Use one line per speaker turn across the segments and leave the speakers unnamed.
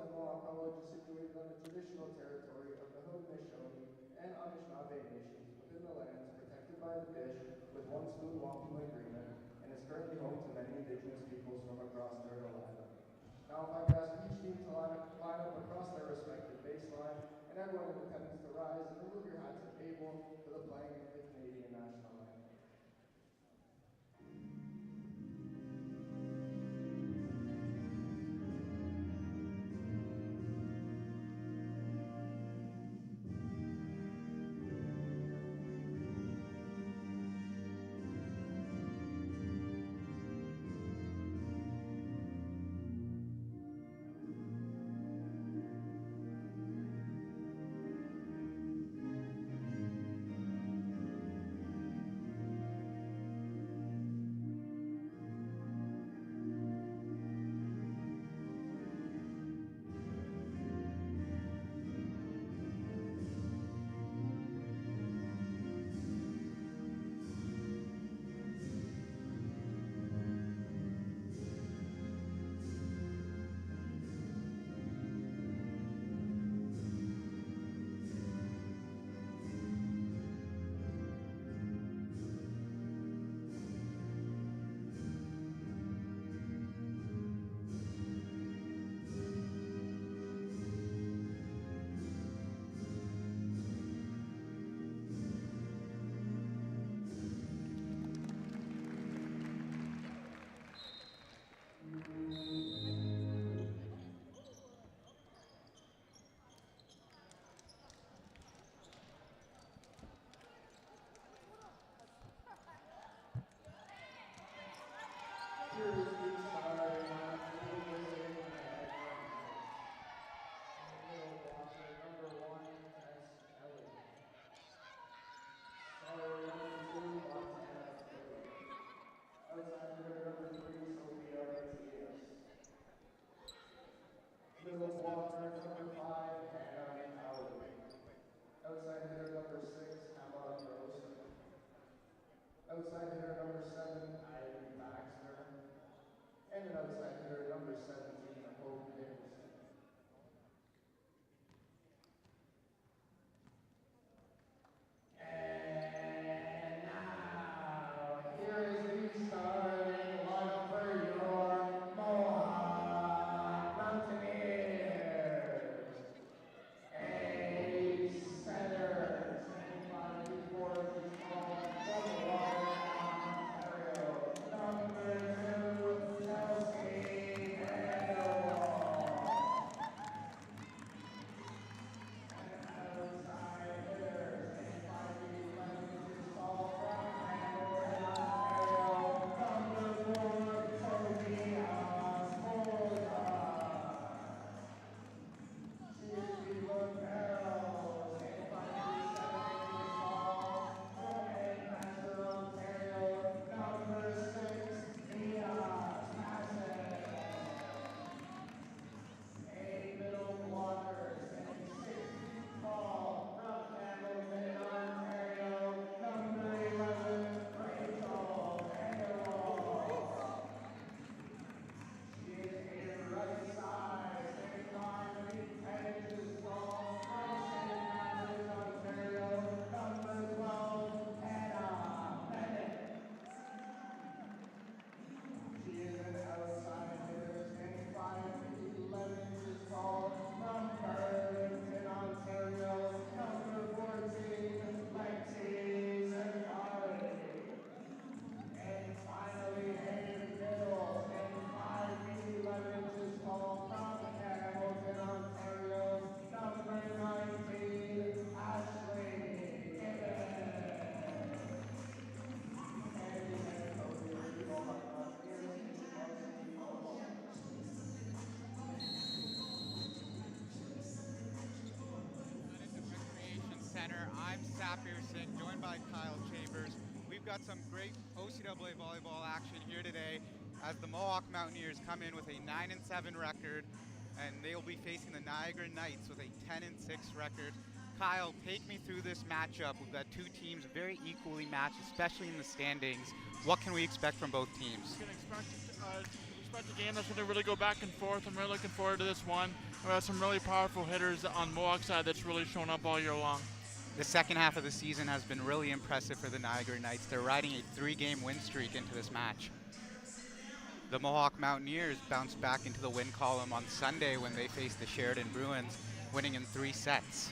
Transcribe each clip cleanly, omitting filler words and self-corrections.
at Mohawk College is situated on the traditional territory of the Haudenosaunee and Anishinaabe nations within the lands protected by the Dish with one spoon wampum agreement and is currently home to many indigenous peoples from across Turtle Island. Now, if I could ask each team to line up across their respective baseline, and everyone in attendance to rise and remove your hats at table for the playing of the Canadian national anthem. Outside hitter number 6, Emma Gross. Outside hitter number 7, Ivy Baxter. And an outside hitter number 17, Hope Nicholson. And now, here is the starting lineup for your Mohawk Mountaineers. A center, standing by the board, is called Volleyball, Ontario. Number 2, Chelsea Vanderwall. And outside hitter, standing by the left, is called from Hamilton, Ontario. Number 4, Tobias Bolza. She is the lapel, standing by the 7 inches tall, from Edmonton, Ontario. Number 6, Mia Massey. A middle blocker, standing 6 feet tall, from Hamilton, Ontario. Number 11, Rachel Vanderwall. She is a right side, standing by the 10 inches tall, from St. Andrews, Ontario. Number 12, Hannah Bennett. She is an outside hitter, standing 5 feet 11 inches tall, from Burlington, Ontario. Number 14, Lexi Zagari. And finally, Hayden Biddle, standing 5 feet 11 inches tall, from Hamilton, Ontario. Number 19, Ashley Gibbons. And the head coach of the Mohawk Mountaineers,
Recreation Center. I'm Sap Pearson, joined by Kyle Chambers. We've got some great OCAA volleyball action here today as the Mohawk Mountaineers come in with a 9-7 record, and they'll be facing the Niagara Knights with a 10-6 record. Kyle, take me through this matchup. We've got two teams very equally matched, especially in the standings. What can we expect from both teams?
You can expect expect a game that's going to really go back and forth. I'm really looking forward to this one. We have some really powerful hitters on Mohawk side that's really shown up all year long.
The second half of the season has been really impressive for the Niagara Knights. They're riding a 3-game win streak into this match. The Mohawk Mountaineers bounced back into the win column on Sunday when they faced the Sheridan Bruins, winning in 3 sets.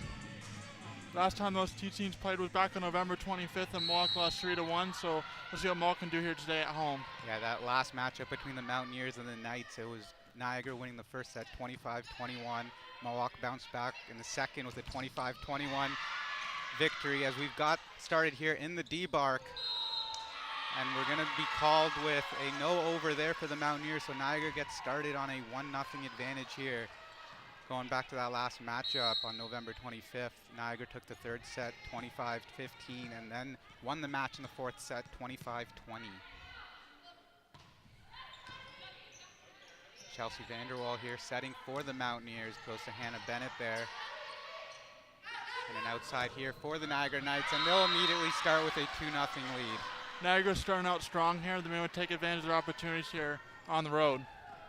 Last time those two teams played was back on November 25th, and Mohawk lost 3-1, so we'll see what Mohawk can do here today at home.
Yeah, that last matchup between the Mountaineers and the Knights, it was Niagara winning the first set 25-21. Mohawk bounced back in the second with a 25-21 victory as we've got started here in the D-Bark. And we're going to be called with a no over there for the Mountaineers, so Niagara gets started on a 1-0 advantage here. Going back to that last matchup on November 25th, Niagara took the third set 25-15 and then won the match in the fourth set 25-20. Chelsea Vanderwall here setting for the Mountaineers, goes to Hannah Bennett there. And an outside here for the Niagara Knights, and they'll immediately start with a 2-0 lead.
Niagara's starting out strong here. They're going to take advantage of their opportunities here on the road.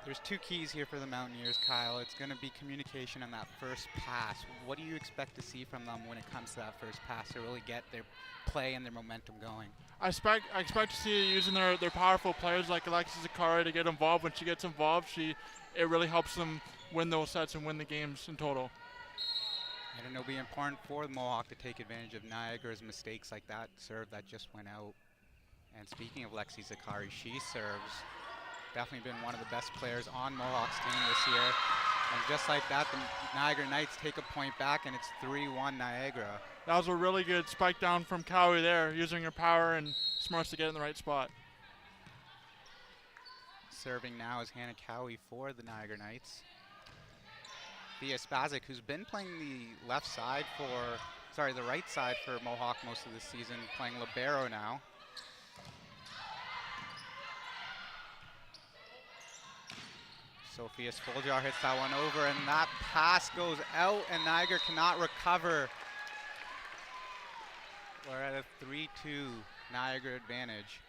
There's 2 keys here for the Mountaineers, Kyle. It's going to be communication on that first pass. What do you expect to see from them when it comes to that first pass to really get their play and their momentum going?
I expect to see using their powerful players like Alexis Zakari to get involved. When she gets involved, it really helps them win those sets and win the games in total.
And it'll be important for the Mohawk to take advantage of Niagara's mistakes like that serve that just went out. And speaking of Lexi Zakari, she serves. Definitely been one of the best players on Mohawk's team this year. And just like that, the Niagara Knights take a point back, and it's 3-1 Niagara.
That was a really good spike down from Cowie there, using her power and smarts to get in the right spot.
Serving now is Hannah Cowie for the Niagara Knights. Thea Spazic, who's been playing the right side for Mohawk most of the season, playing libero now. Sophia Spoljar hits that one over, and that pass goes out, and Niagara cannot recover. We're at a 3-2 Niagara advantage.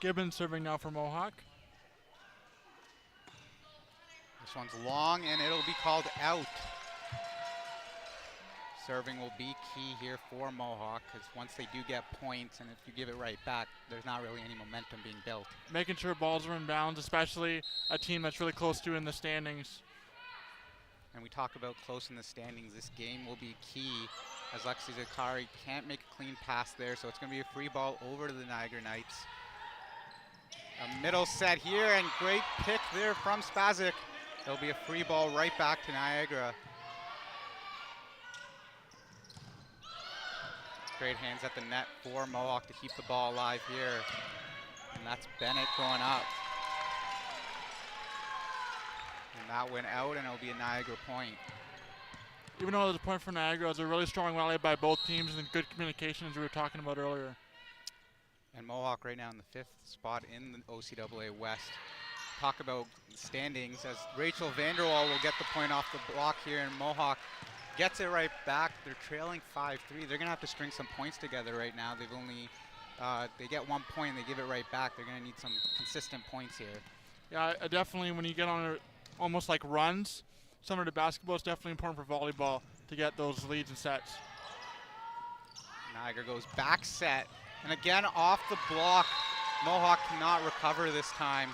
Gibbons serving now for Mohawk.
This one's long, and it'll be called out. Serving will be key here for Mohawk, because once they do get points, and if you give it right back, there's not really any momentum being built.
Making sure balls are in bounds, especially a team that's really close to in the standings.
And we talk about close in the standings. This game will be key, as Lexi Zakari can't make a clean pass there, so it's going to be a free ball over to the Niagara Knights. A middle set here, and great pick there from Spazic. There'll be a free ball right back to Niagara. Great hands at the net for Mohawk to keep the ball alive here. And that's Bennett going up. And that went out, and it'll be a Niagara point.
Even though there's a point for Niagara, it was a really strong rally by both teams and good communication, as we were talking about earlier.
And Mohawk right now in the 5th spot in the OCAA West. Talk about standings, as Rachel Vanderwall will get the point off the block here, and Mohawk gets it right back. They're trailing 5-3. They're going to have to string some points together right now. They've only, they get 1 point and they give it right back. They're going to need some consistent points here.
Yeah, definitely when you get on almost like runs, similar to basketball, it's definitely important for volleyball to get those leads and sets.
Niagara goes back set. And again, off the block, Mohawk cannot recover this time.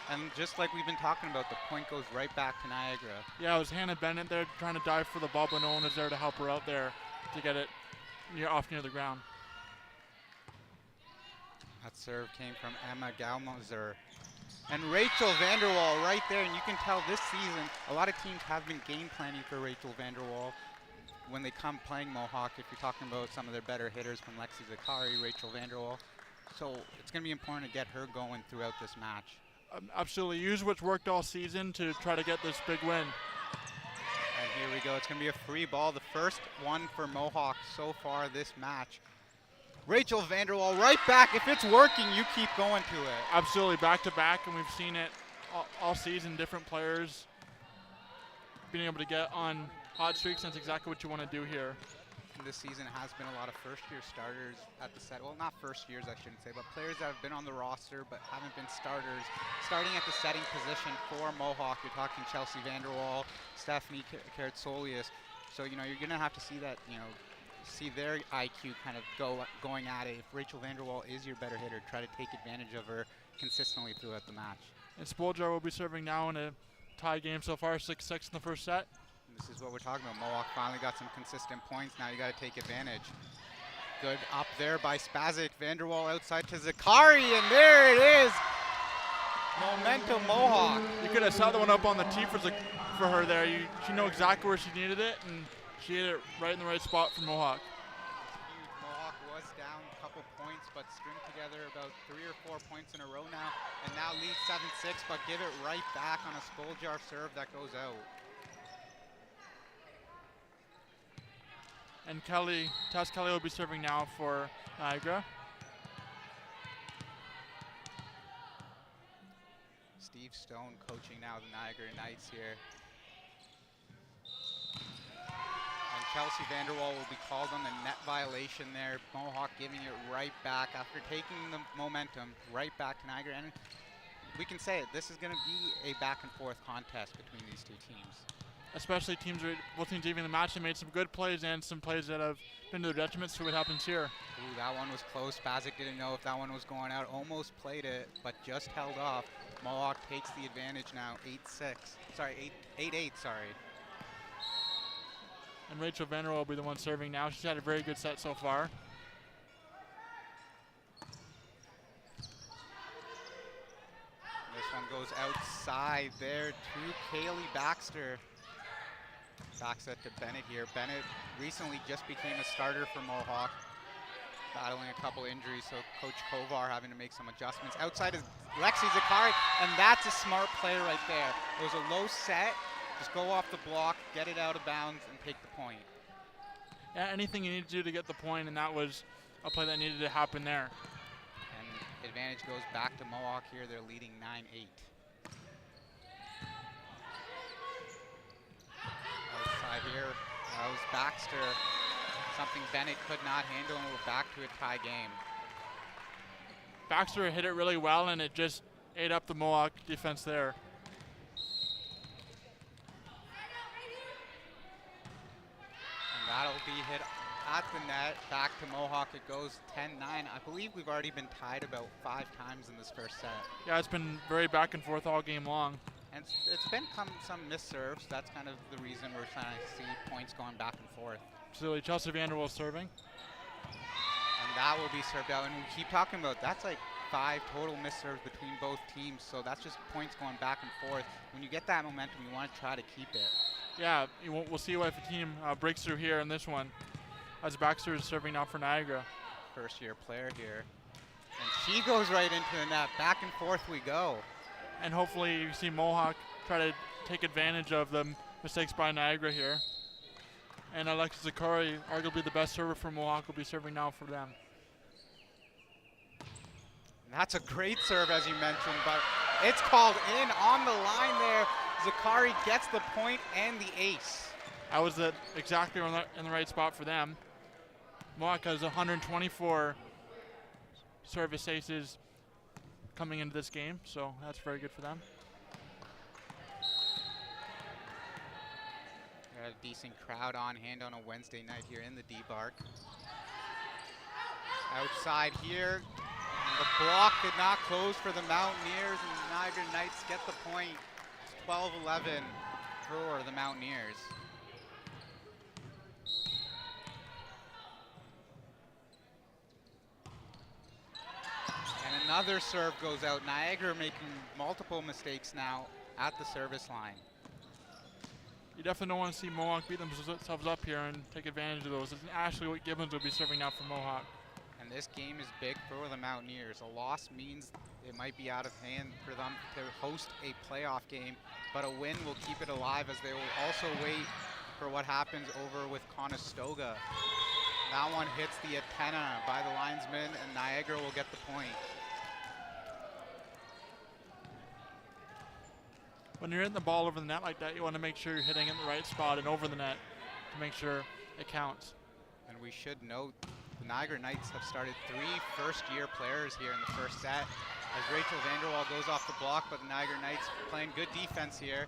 And just like we've been talking about, the point goes right back to Niagara.
Yeah, it was Hannah Bennett there trying to dive for the ball, but no one was there to help her out there to get it off near the ground.
That serve came from Emma Galmoser. And Rachel Vanderwall right there, and you can tell this season, a lot of teams have been game planning for Rachel Vanderwall when they come playing Mohawk. If you're talking about some of their better hitters from Lexi Zakari, Rachel Vanderwall. So it's going to be important to get her going throughout this match.
Absolutely. Use what's worked all season to try to get this big win.
And here we go. It's going to be a free ball. The first one for Mohawk so far this match. Rachel Vanderwall right back. If it's working, you keep going to it.
Absolutely. Back to back, and we've seen it all season. Different players being able to get on hot streaks. That's exactly what you want to do here.
this season has been a lot of first-year starters at the set. Well, not first years, I shouldn't say, but players that have been on the roster but haven't been starters, starting at the setting position for Mohawk. You're talking Chelsea Vanderwall, Stephanie Karatsolius. So, you know, you're going to have to see that, you know, see their IQ kind of going at it. If Rachel Vanderwall is your better hitter, try to take advantage of her consistently throughout the match.
And Spoljar will be serving now in a tie game so far, 6-6 in the first set.
And this is what we're talking about. Mohawk finally got some consistent points. Now you got to take advantage. Good up there by Spazic. Vanderwall outside to Zakari, and there it is. Momentum Mohawk.
You could have saw the one up on the tee for her there. She knew exactly where she needed it, and she hit it right in the right spot for Mohawk.
Mohawk was down a couple points, but string together about 3 or 4 points in a row now, and now lead 7-6, but give it right back on a Spoljar serve that goes out.
And Tess Kelly will be serving now for Niagara.
Steve Stone coaching now the Niagara Knights here. And Chelsea Vanderwall will be called on the net violation there. Mohawk giving it right back after taking the momentum right back to Niagara. And we can say it, this is going to be a back and forth contest between these two teams.
Especially both teams even the match, they made some good plays and some plays that have been to their detriment. So what happens here?
Ooh, that one was close. Spazic didn't know if that one was going out. Almost played it, but just held off. Mohawk takes the advantage now, 8-6. Sorry, 8-8, sorry.
And Rachel Vanderwall will be the one serving now. She's had a very good set so far.
This one goes outside there to Kaylee Baxter. Back set to Bennett here. Bennett recently just became a starter for Mohawk, battling a couple injuries, so Coach Kovar having to make some adjustments. Outside is Lexi Zakari, and that's a smart play right there. It was a low set, just go off the block, get it out of bounds, and take the point.
Yeah, anything you need to do to get the point, and that was a play that needed to happen there.
And advantage goes back to Mohawk here. They're leading 9-8. Outside here, that was Baxter. Something Bennett could not handle, and we're back to a tie game.
Baxter hit it really well, and it just ate up the Mohawk defense there.
And that'll be hit at the net. Back to Mohawk. It goes 10-9. I believe we've already been tied about 5 times in this first set.
Yeah, it's been very back and forth all game long.
And it's been some missed serves. That's kind of the reason we're trying to see points going back and forth.
So Chelsea Vanderwall serving.
And that will be served out. And we keep talking about that's like 5 total missed serves between both teams. So that's just points going back and forth. When you get that momentum, you want to try to keep it.
Yeah, we'll see if a team breaks through here in this one. As Baxter is serving now for Niagara.
First-year player here. And she goes right into the net. Back and forth we go.
And hopefully you see Mohawk try to take advantage of the mistakes by Niagara here. And Alexis Zakari, arguably the best server for Mohawk, will be serving now for them.
And that's a great serve, as you mentioned, but it's called in on the line there. Zakari gets the point and the ace.
That was exactly in the right spot for them. Mohawk has 124 service aces coming into this game, so that's very good for them.
Got a decent crowd on hand on a Wednesday night here in the D-Bark. Outside here, the block did not close for the Mountaineers, and the Niagara Knights get the point. It's 12-11 for the Mountaineers. And another serve goes out. Niagara making multiple mistakes now at the service line.
You definitely don't want to see Mohawk beat themselves up here and take advantage of those. And Ashley Gibbons will be serving now for Mohawk.
And this game is big for the Mountaineers. A loss means it might be out of hand for them to host a playoff game, but a win will keep it alive, as they will also wait for what happens over with Conestoga. That one hits the antenna by the linesman, and Niagara will get the point.
When you're hitting the ball over the net like that, you want to make sure you're hitting it in the right spot and over the net to make sure it counts.
And we should note the Niagara Knights have started 3 first-year players here in the first set. As Rachel Vanderwall goes off the block, but the Niagara Knights playing good defense here.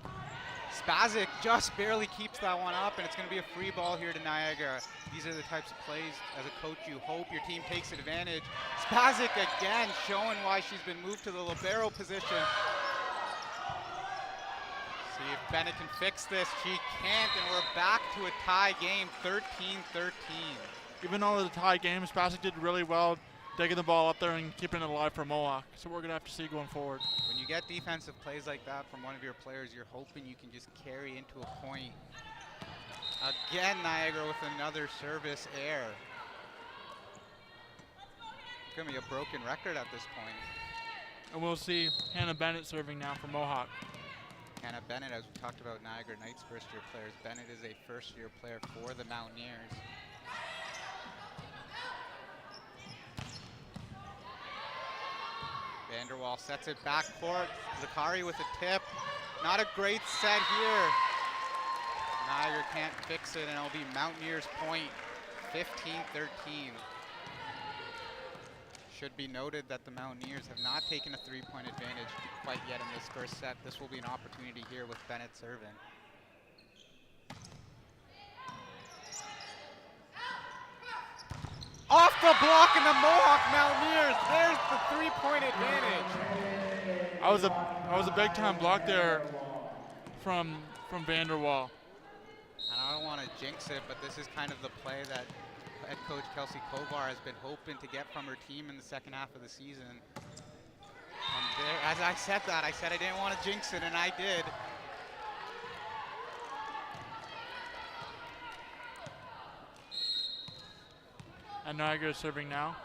Spazek just barely keeps that one up, and it's going to be a free ball here to Niagara. These are the types of plays, as a coach, you hope your team takes advantage. Spazek again showing why she's been moved to the libero position. See if Bennett can fix this. She can't, and we're back to a tie game, 13-13.
Even though the tie game, Spazek did really well digging the ball up there and keeping it alive for Mohawk. So we're going to have to see going forward.
When you get defensive plays like that from one of your players, you're hoping you can just carry into a point. Again, Niagara with another service error. It's going to be a broken record at this point.
And we'll see Hannah Bennett serving now for Mohawk.
Hannah Bennett, as we talked about Niagara Knights first-year players, Bennett is a first-year player for the Mountaineers. Vanderwall sets it back court. Zakari with a tip. Not a great set here. Niagara can't fix it, and it'll be Mountaineers point, 15-13. Should be noted that the Mountaineers have not taken a 3-point advantage quite yet in this first set. This will be an opportunity here with Bennett serving. Off the block, and the Mohawk Mountaineers, there's the 3-point advantage.
That was a big time block there from Vanderwall.
And I don't want to jinx it, but this is kind of the play that head coach Kelsey Kovar has been hoping to get from her team in the second half of the season. And there, as I said that, I said I didn't want to jinx it, and I did.
And Niagara is serving now.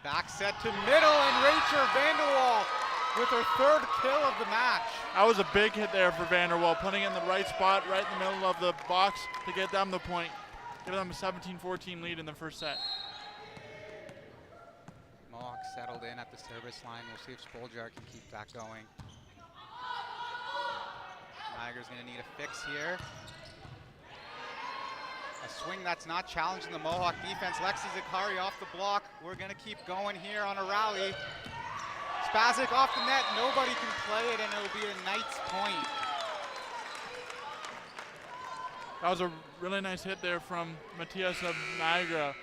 Back set to middle, and Rachel Vanderwall with her 3rd kill of the match.
That was a big hit there for Vanderwall, putting it in the right spot, right in the middle of the box to get them the point. Give them a 17-14 lead in the first set.
Mohawk settled in at the service line. We'll see if Spoljar can keep that going. Niagara's going to need a fix here. A swing that's not challenging the Mohawk defense. Lexi Zakari off the block. We're going to keep going here on a rally. Spazek off the net. Nobody can play it, and it'll be a Knights point.
That was a really nice hit there from Matias of Niagara,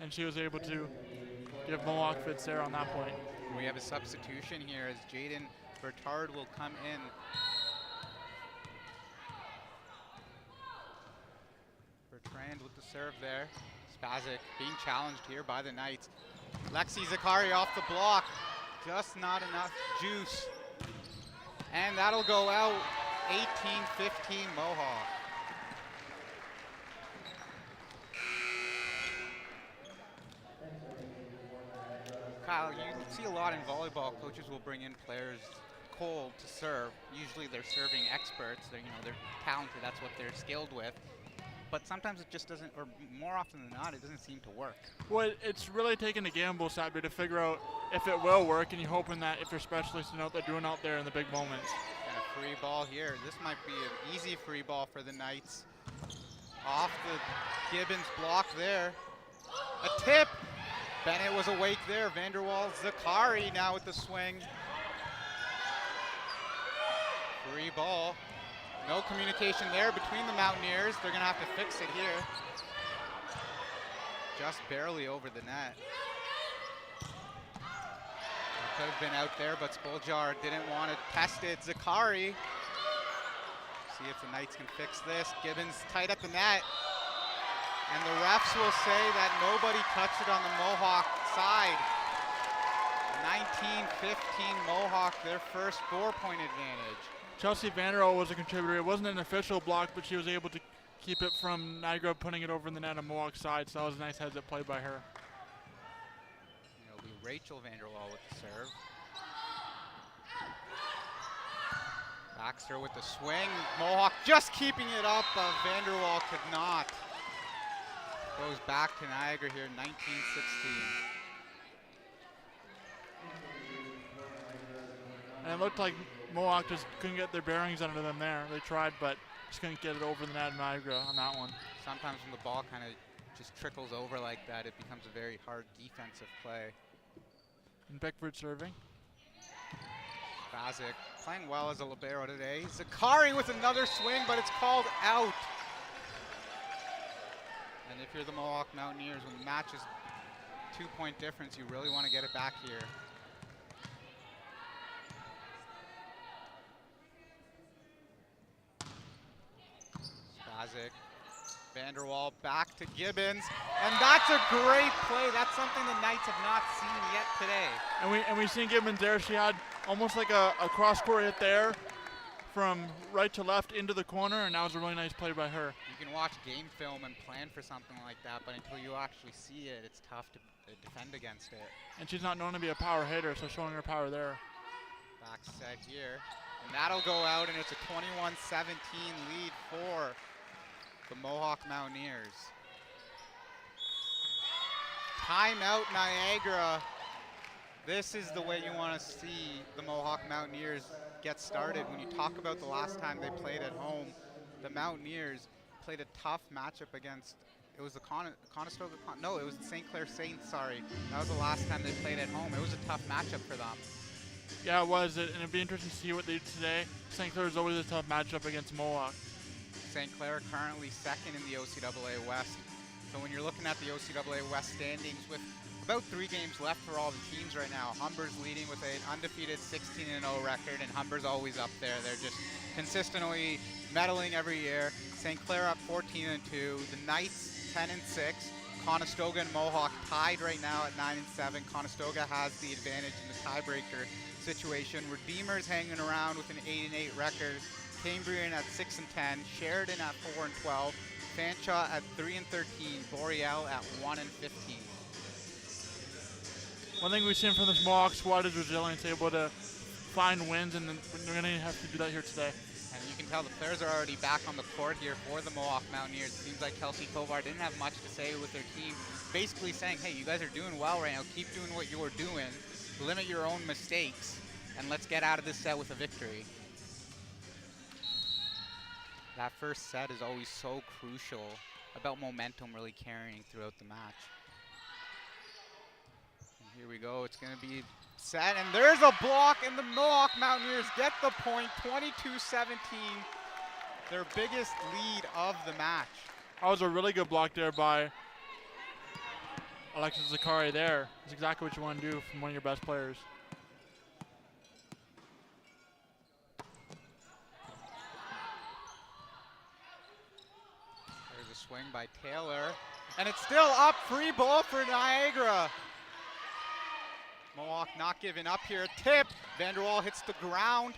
and she was able to give Mohawk fits there on that point.
We have a substitution here as Jaden Bertard will come in. Bertrand with the serve there. Spazek being challenged here by the Knights. Lexi Zakari off the block. Just not enough juice. And that'll go out 18-15 Mohawk. Kyle, you see a lot in volleyball. Coaches will bring in players cold to serve. Usually they're serving experts. They're talented. That's what they're skilled with. But sometimes it just doesn't, or more often than not, it doesn't seem to work.
Well, it's really taking a gamble, Sabri, to figure out if it will work, and you're hoping that if you're specialists, you know what they're doing out there in the big moments.
And a free ball here. This might be an easy free ball for the Knights. Off the Gibbons block there. A tip. Bennett was awake there. Vanderwall, Zakari now with the swing. Free ball. No communication there between the Mountaineers. They're going to have to fix it here. Just barely over the net. It could have been out there, but Spoljar didn't want to test it. Zakari. See if the Knights can fix this. Gibbons tight at the net. And the refs will say that nobody touched it on the Mohawk side. 19-15 Mohawk, their first 4-point advantage.
Chelsea Vanderwall was a contributor. It wasn't an official block, but she was able to keep it from Niagara putting it over in the net on Mohawk's side, so that was a nice heads-up play by her.
It'll be Rachel Vanderwall with the serve. Baxter with the swing. Mohawk just keeping it up, but Vanderwall could not. Goes back to Niagara here, 19-16.
And it looked like Mohawk just couldn't get their bearings under them there. They tried, but just couldn't get it over the net of Niagara on that one.
Sometimes when the ball kind of just trickles over like that, it becomes a very hard defensive play.
And Beckford serving.
Bazic playing well as a libero today. Zakari with another swing, but it's called out. And if you're the Mohawk Mountaineers, when the match is 2-point difference, you really want to get it back here. Bazic, Vanderwall back to Gibbons, and that's a great play. That's something the Knights have not seen yet today.
And we seen Gibbons there. She had almost like a cross-court hit there from right to left into the corner, and that was a really nice play by her.
You can watch game film and plan for something like that, but until you actually see it, it's tough to defend against it.
And she's not known to be a power hitter, so showing her power there.
Back set here, and that'll go out, and it's a 21-17 lead for the Mohawk Mountaineers. Timeout Niagara. This is the way you want to see the Mohawk Mountaineers get started. When you talk about the last time they played at home, the Mountaineers played a tough matchup against, it was the Conestoga, no, it was the St. Clair Saints, sorry. That was the last time they played at home. It was a tough matchup for them.
Yeah, it was, and it'd be interesting to see what they do today. St. Clair is always a tough matchup against Mohawk.
St. Clair currently second in the OCAA West. So when you're looking at the OCAA West standings with about 3 games left for all the teams right now, Humber's leading with an undefeated 16-0 record, and Humber's always up there. They're just consistently medaling every year. St. Clair up 14-2, the Knights 10-6, Conestoga and Mohawk tied right now at 9-7. Conestoga has the advantage in the tiebreaker situation. Redeemers hanging around with an 8-8 record. Cambrian at 6-10, Sheridan at 4-12, Fanshawe at 3-13, Boreal at 1-15.
One thing we've seen from this Mohawk squad is resilience, able to find wins, and they're going to have to do that here today.
And you can tell the players are already back on the court here for the Mohawk Mountaineers. It seems like Kelsey Kovar didn't have much to say with their team, basically saying, hey, you guys are doing well right now, keep doing what you're doing, limit your own mistakes, and let's get out of this set with a victory. That first set is always so crucial about momentum really carrying throughout the match. And here we go, it's gonna be set, and there's a block, and the Mohawk Mountaineers get the point, 22-17, their biggest lead of the match.
That was a really good block there by Alexis Zakari there. That's exactly what you want to do from one of your best players.
Swing by Taylor, and it's still up, free ball for Niagara. Mohawk not giving up here, tip, Vanderwall hits the ground,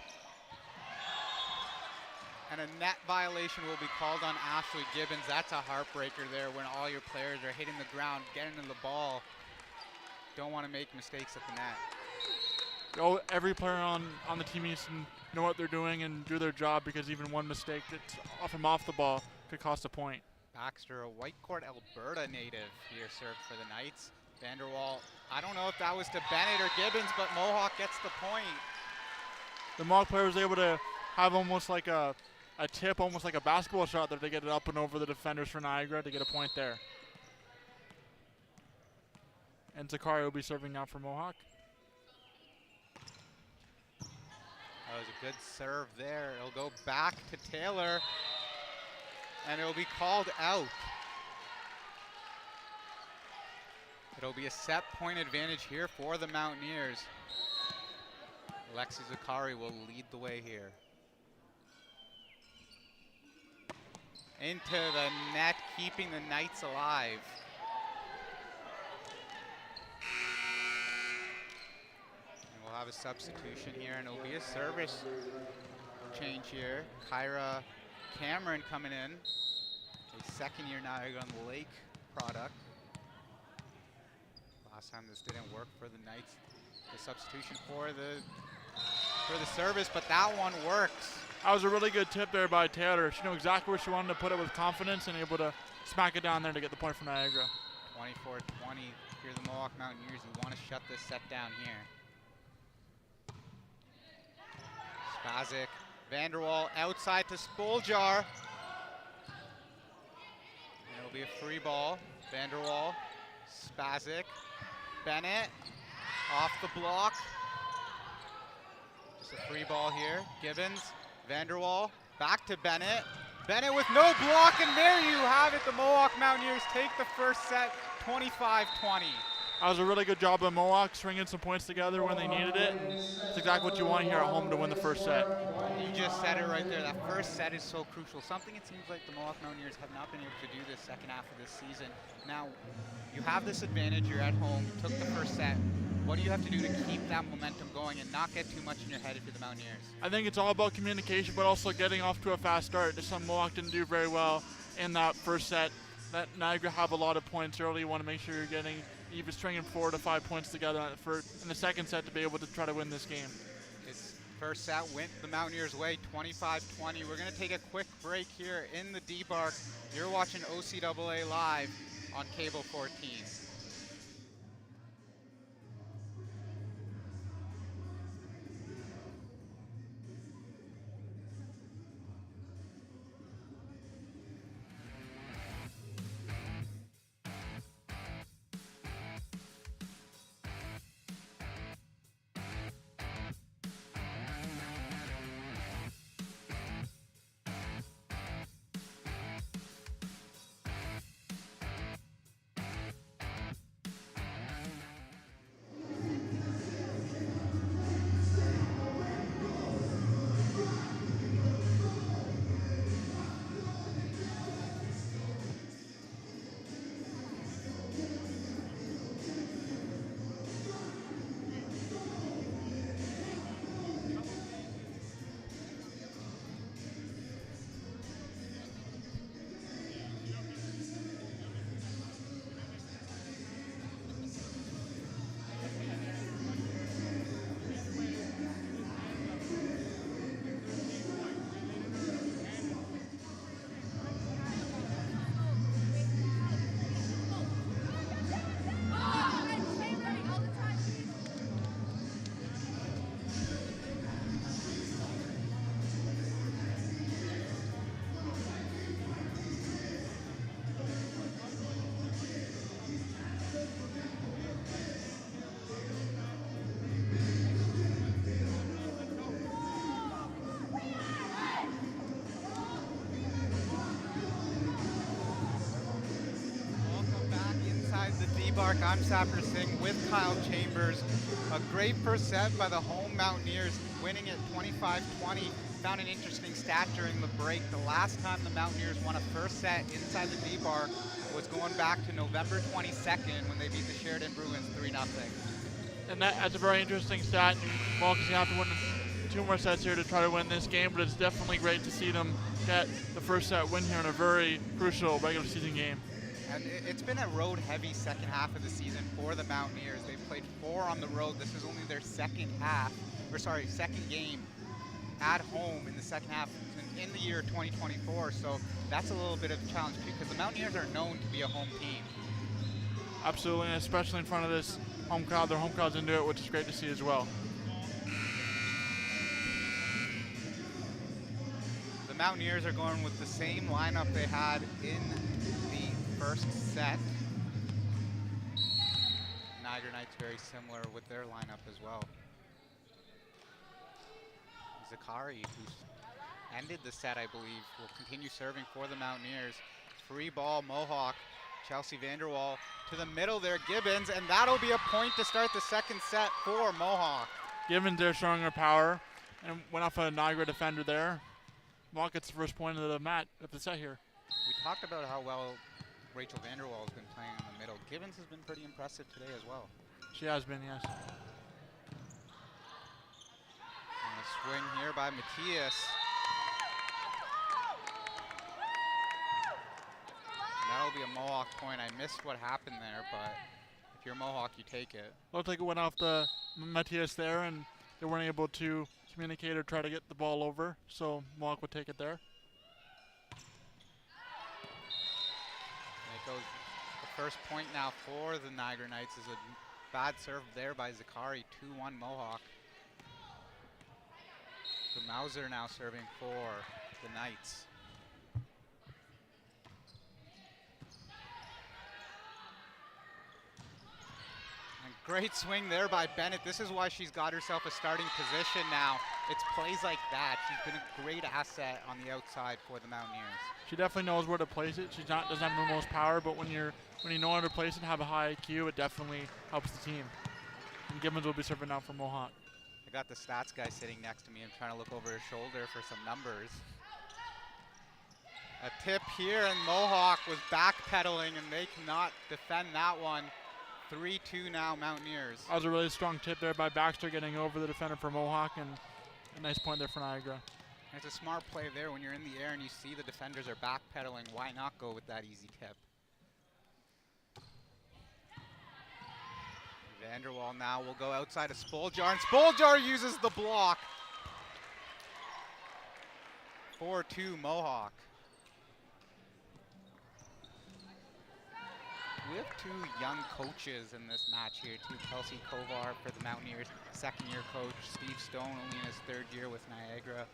and a net violation will be called on Ashley Gibbons. That's a heartbreaker there when all your players are hitting the ground, getting to the ball. Don't want to make mistakes at the net.
Oh, every player on the team needs to know what they're doing and do their job, because even one mistake that's off the ball could cost a point.
Baxter, a Whitecourt, Alberta native here, served for the Knights. Vanderwall, I don't know if that was to Bennett or Gibbons, but Mohawk gets the point.
The Mohawk player was able to have almost like a tip, almost like a basketball shot there to get it up and over the defenders for Niagara to get a point there. And Zakari will be serving now for Mohawk.
That was a good serve there. It'll go back to Taylor, and it'll be called out. It'll be a set point advantage here for the Mountaineers. Alexi Zakari will lead the way here. Into the net, keeping the Knights alive. And we'll have a substitution here, and it'll be a service change here. Kyra Cameron coming in, a second-year Niagara on the Lake product. Last time this didn't work for the Knights. The substitution for the service, but that one works.
That was a really good tip there by Taylor. She knew exactly where she wanted to put it with confidence and able to smack it down there to get the point for Niagara.
24-20. Here are the Mohawk Mountaineers. You want to shut this set down here. Spazic, Vanderwall outside to Spoljar. And it'll be a free ball. Vanderwall, Spazic, Bennett, off the block. Just a free ball here. Gibbons, Vanderwall, back to Bennett. Bennett with no block, and there you have it. The Mohawk Mountaineers take the first set, 25-20.
That was a really good job by Mohawk, stringing some points together when they needed it. It's exactly what you want here at home to win the first set.
You just said it right there. That first set is so crucial. Something it seems like the Mohawk Mountaineers have not been able to do this second half of this season. Now, you have this advantage. You're at home. You took the first set. What do you have to do to keep that momentum going and not get too much in your head if you're the Mountaineers?
I think it's all about communication, but also getting off to a fast start. That's something Mohawk didn't do very well in that first set. That Niagara have a lot of points early. You want to make sure you're getting even stringing 4 to 5 points together in the second set to be able to try to win this game.
It's first set went the Mountaineers' way, 25-20. We're going to take a quick break here in the D-Bark. You're watching OCAA live on Cable 14. D-Bark, I'm Sapper Singh with Kyle Chambers. A great first set by the home Mountaineers, winning it 25-20. Found an interesting stat during the break. The last time the Mountaineers won a first set inside the D-Bark was going back to November 22nd when they beat the Sheridan Bruins 3-0.
And that's a very interesting stat. Mohawk is going to have to win 2 more sets here to try to win this game, but it's definitely great to see them get the first set win here in a very crucial regular season game.
And it's been a road-heavy second half of the season for the Mountaineers. They've played 4 on the road. This is only their second game at home in the second half in the year 2024. So that's a little bit of a challenge too, because the Mountaineers are known to be a home team.
Absolutely, and especially in front of this home crowd. Their home crowd's into it, which is great to see as well.
The Mountaineers are going with the same lineup they had in the first set. Niagara Knights very similar with their lineup as well. Zakari, who ended the set, I believe, will continue serving for the Mountaineers. Free ball, Mohawk. Chelsea Vanderwall to the middle there, Gibbons, and that'll be a point to start the second set for Mohawk.
Gibbons there showing her power and went off a Niagara defender there. Mohawk gets the first point of the set here.
We talked about how well Rachel Vanderwall has been playing in the middle. Gibbons has been pretty impressive today as well.
She has been, yes.
And a swing here by Matthias. That'll be a Mohawk point. I missed what happened there, but if you're Mohawk, you take it.
Looked like it went off the Matthias there, and they weren't able to communicate or try to get the ball over, so Mohawk would take it there.
And it goes, the first point now for the Niagara Knights is a bad serve there by Zakari, 2-1 Mohawk. So Mauser now serving for the Knights. And great swing there by Bennett. This is why she's got herself a starting position now. It's plays like that. She's been a great asset on the outside for the Mountaineers.
She definitely knows where to place it. She doesn't have the most power, but when you know how to place it and have a high IQ, it definitely helps the team. And Gibbons will be serving now for Mohawk.
I got the stats guy sitting next to me. I'm trying to look over his shoulder for some numbers. A tip here, and Mohawk was backpedaling, and they cannot defend that one. 3-2 now, Mountaineers.
That was a really strong tip there by Baxter getting over the defender for Mohawk, and a nice point there for Niagara.
It's a smart play there when you're in the air and you see the defenders are backpedaling. Why not go with that easy tip? Vanderwall now will go outside of Spoljar, and Spoljar uses the block. 4-2 Mohawk. We have two young coaches in this match here too. Kelsey Kovar for the Mountaineers, second-year coach. Steve Stone only in his third year with Niagara.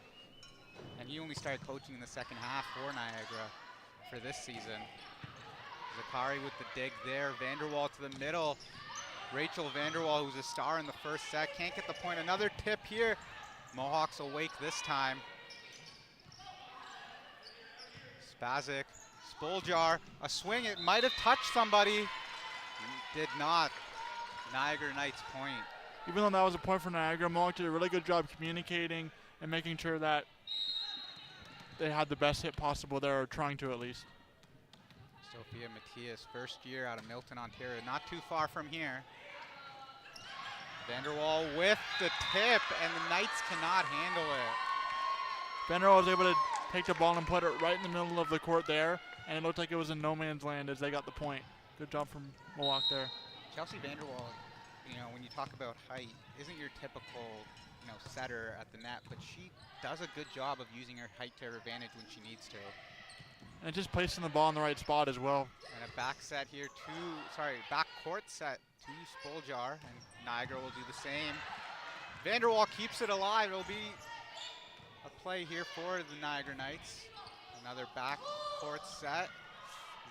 And he only started coaching in the second half for Niagara for this season. Zakari with the dig there. Vanderwall to the middle. Rachel Vanderwall, who's a star in the first set, can't get the point. Another tip here. Mohawks awake this time. Spazic, Spoljar, a swing. It might have touched somebody. Did not. Niagara Knights point.
Even though that was a point for Niagara, Mohawk did a really good job communicating and making sure that they had the best hit possible there, or trying to at least.
Sophia Matias, first year out of Milton, Ontario, not too far from here. Vanderwall with the tip, and the Knights cannot handle it.
Vanderwall was able to take the ball and put it right in the middle of the court there, and it looked like it was in no man's land as they got the point. Good job from Mohawk there.
Chelsea Vanderwall, you know, when you talk about height, isn't your typical, you know, setter at the net, but she does a good job of using her height to her advantage when she needs to.
And just placing the ball in the right spot as well.
And a back set here back court set to Spoljar, and Niagara will do the same. Vanderwall keeps it alive. It'll be a play here for the Niagara Knights. Another back court set.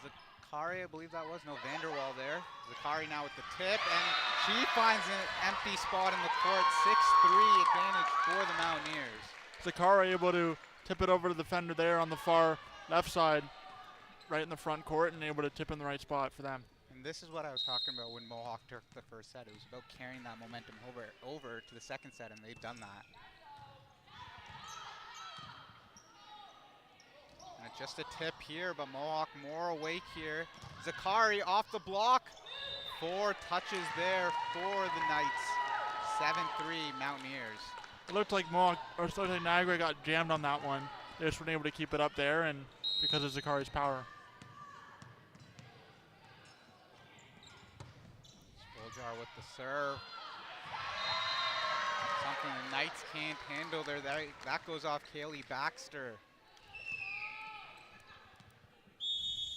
Zakari, I believe that was, no, Vanderwall there. Zakari now with the tip, and she finds an empty spot in the court. 6-3 advantage for the Mountaineers.
Zakari able to tip it over to the defender there on the far left side, right in the front court, and able to tip in the right spot for them.
And this is what I was talking about when Mohawk took the first set. It was about carrying that momentum over to the second set, and they've done that. And it's just a tip here, but Mohawk more awake here. Zakari off the block. 4 touches there for the Knights. 7-3 Mountaineers.
It looked like Niagara got jammed on that one. They just weren't able to keep it up there, and because of Zakari's power.
Spoljar with the serve. Something the Knights can't handle there. That goes off Kaylee Baxter.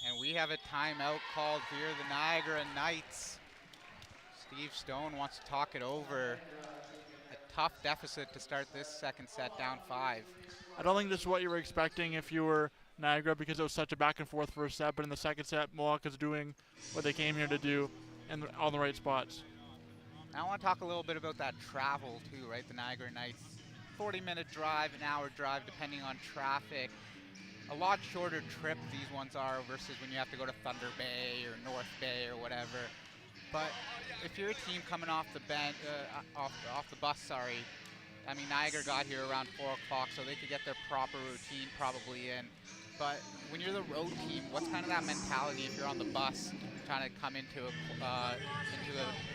And we have a timeout called here, the Niagara Knights. Steve Stone wants to talk it over. A tough deficit to start this second set, down 5.
I don't think this is what you were expecting if you were Niagara, because it was such a back and forth first set, but in the second set, Mohawk is doing what they came here to do in all the right spots.
I want to talk a little bit about that travel too, right? The Niagara Knights, 40-minute drive, an hour drive, depending on traffic. A lot shorter trip these ones are versus when you have to go to Thunder Bay or North Bay or whatever. But if you're a team coming off the off the bus, I mean, Niagara got here around 4 o'clock, so they could get their proper routine probably in. But when you're the road team, what's kind of that mentality if you're on the bus trying to come into a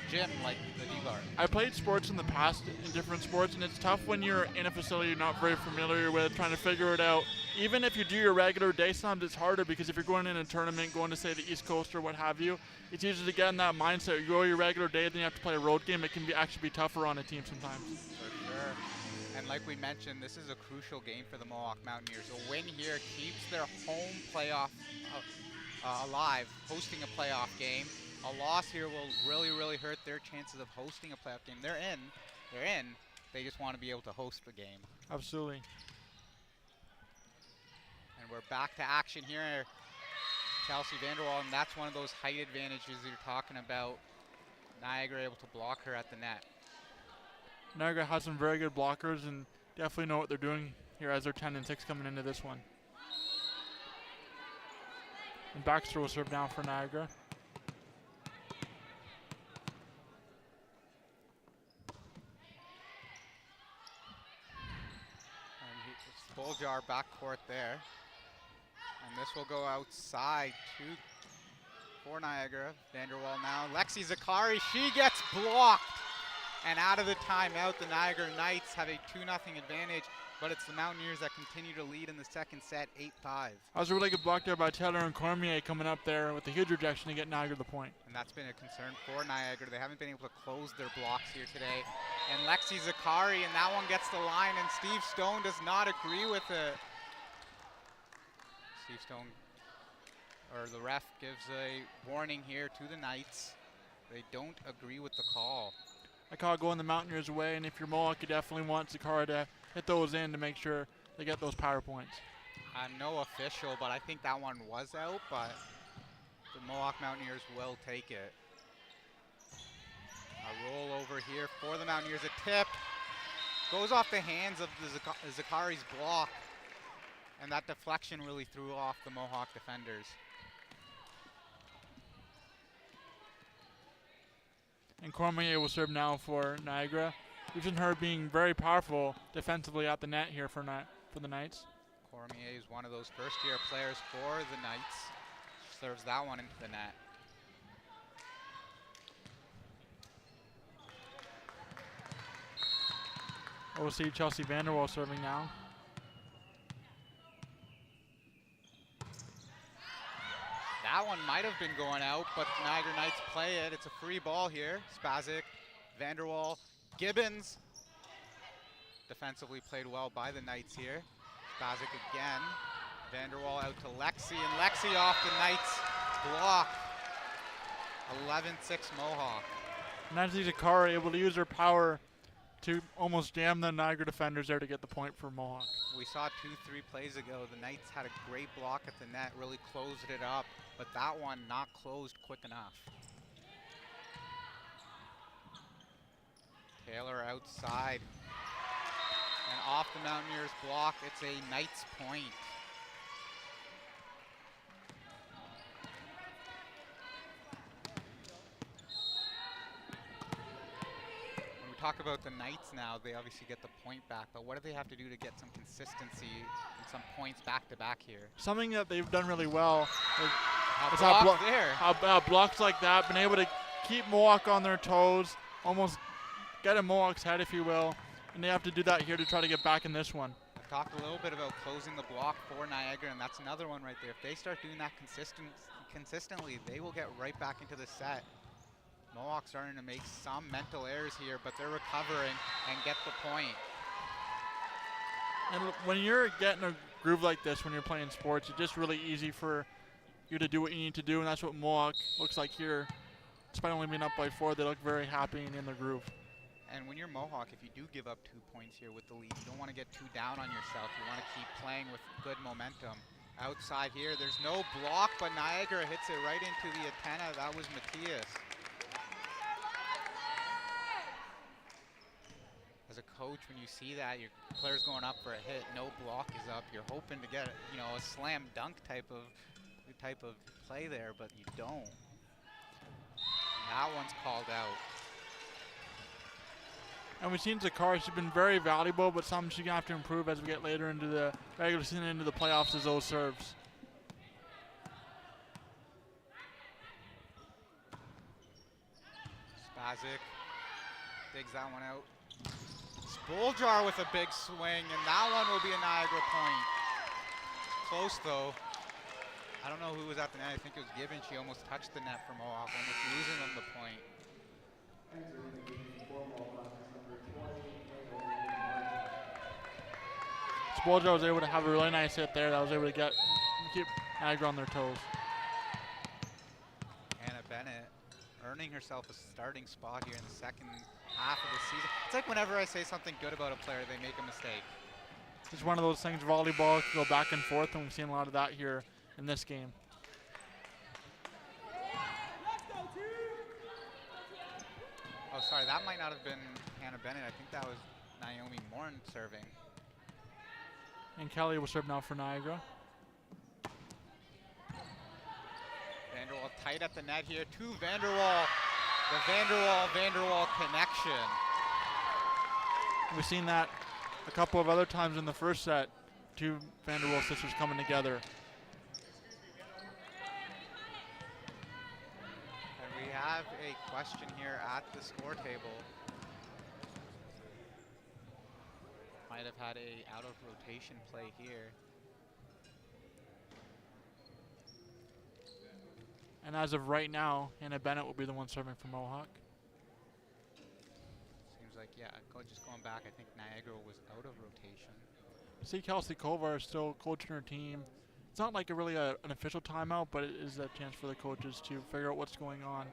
gym like the D-Bar?
I played sports in the past, in different sports, and it's tough when you're in a facility you're not very familiar with, trying to figure it out. Even if you do your regular day, sometimes it's harder, because if you're going in a tournament, going to, say, the East Coast or what have you, it's easy to get in that mindset. You go your regular day, then you have to play a road game. It can actually be tougher on a team sometimes.
For sure. And like we mentioned, this is a crucial game for the Mohawk Mountaineers. A win here keeps their home playoff alive, hosting a playoff game. A loss here will really, really hurt their chances of hosting a playoff game. They're in. They just want to be able to host the game.
Absolutely.
And we're back to action here. Chelsea Vanderwall, and that's one of those height advantages you're talking about. Niagara able to block her at the net.
Niagara has some very good blockers and definitely know what they're doing here as they're 10-6 coming into this one. And Baxter will serve down for Niagara.
Boljar backcourt there. And this will go outside for Niagara. Vanderwall now. Lexi Zakari, she gets blocked. And out of the timeout, the Niagara Knights have a 2-0 advantage, but it's the Mountaineers that continue to lead in the second set, 8-5.
That was a really good block there by Taylor and Cormier coming up there with a huge rejection to get Niagara the point.
And that's been a concern for Niagara. They haven't been able to close their blocks here today. And Lexi Zakari, and that one gets the line, and Steve Stone does not agree with it. Steve Stone, or the ref, gives a warning here to the Knights. They don't agree with the call.
I call it going the Mountaineers' way, and if you're Mohawk, you definitely want Zakari to hit those in to make sure they get those power points.
No official, but I think that one was out, but the Mohawk Mountaineers will take it. A roll over here for the Mountaineers, a tip. Goes off the hands of the Zakari's block, and that deflection really threw off the Mohawk defenders.
And Cormier will serve now for Niagara. We've seen her being very powerful defensively at the net here for the Knights.
Cormier is one of those first-year players for the Knights. Serves that one into the net.
We'll see Chelsea Vanderwall serving now.
That one might have been going out, but the Niagara Knights play it. It's a free ball here. Spazic, Vanderwall, Gibbons. Defensively played well by the Knights here. Spazic again. Vanderwall out to Lexi, and Lexi off the Knights block. 11-6 Mohawk.
Nancy Zakari able to use her power to almost jam the Niagara defenders there to get the point for Mohawk.
We saw 2-3 plays ago. The Knights had a great block at the net, really closed it up, but that one not closed quick enough. Taylor outside. And off the Mountaineers block, it's a Knights point. When we talk about the Knights now, they obviously get the point back, but what do they have to do to get some consistency and some points back to back here?
Something that they've done really well is
Block
blocks like that, been able to keep Mohawk on their toes, almost get a Mohawk's head, if you will, and they have to do that here to try to get back in this one.
I talked a little bit about closing the block for Niagara, and that's another one right there. If they start doing that consistently, they will get right back into the set. Mohawk starting to make some mental errors here, but they're recovering and get the point.
And when you're getting a groove like this, when you're playing sports, it's just really easy for you to do what you need to do, and that's what Mohawk looks like here. Despite only being up by 4, they look very happy and in their groove.
And when you're Mohawk, if you do give up 2 points here with the lead, you don't want to get too down on yourself. You want to keep playing with good momentum. Outside here, there's no block, but Niagara hits it right into the antenna. That was Matthias. As a coach, when you see that, your player's going up for a hit, no block is up, you're hoping to get, a slam dunk type of play there, but you don't. And that one's called out.
And we've seen Zakari, she's been very valuable, but something she's going to have to improve as we get later into the regular season, into the playoffs, as those serves.
Spazic digs that one out. Spoljar with a big swing, and that one will be a Niagara point. Close though. I don't know who was at the net. I think it was Gibbons. She almost touched the net for Mohawk, almost losing them the point.
Spoljar was able to have a really nice hit there that was able to keep Niagara on their toes.
Hannah Bennett earning herself a starting spot here in the second half of the season. It's like whenever I say something good about a player, they make a mistake.
It's one of those things, volleyball can go back and forth, and we've seen a lot of that here in this game.
Oh, sorry, that might not have been Hannah Bennett. I think that was Naomi Morn serving.
And Kelly will serve now for Niagara.
Vanderwall tight at the net here to Vanderwall. The Vanderwall connection.
We've seen that a couple of other times in the first set. Two Vanderwall sisters coming together.
And we have a question here at the score table. Might have had a out of rotation play here.
And as of right now, Hannah Bennett will be the one serving for Mohawk.
Seems like, yeah, just going back, I think Niagara was out of rotation.
See Kelsey Kovar is still coaching her team. It's not like an official timeout, but it is a chance for the coaches to figure out what's going on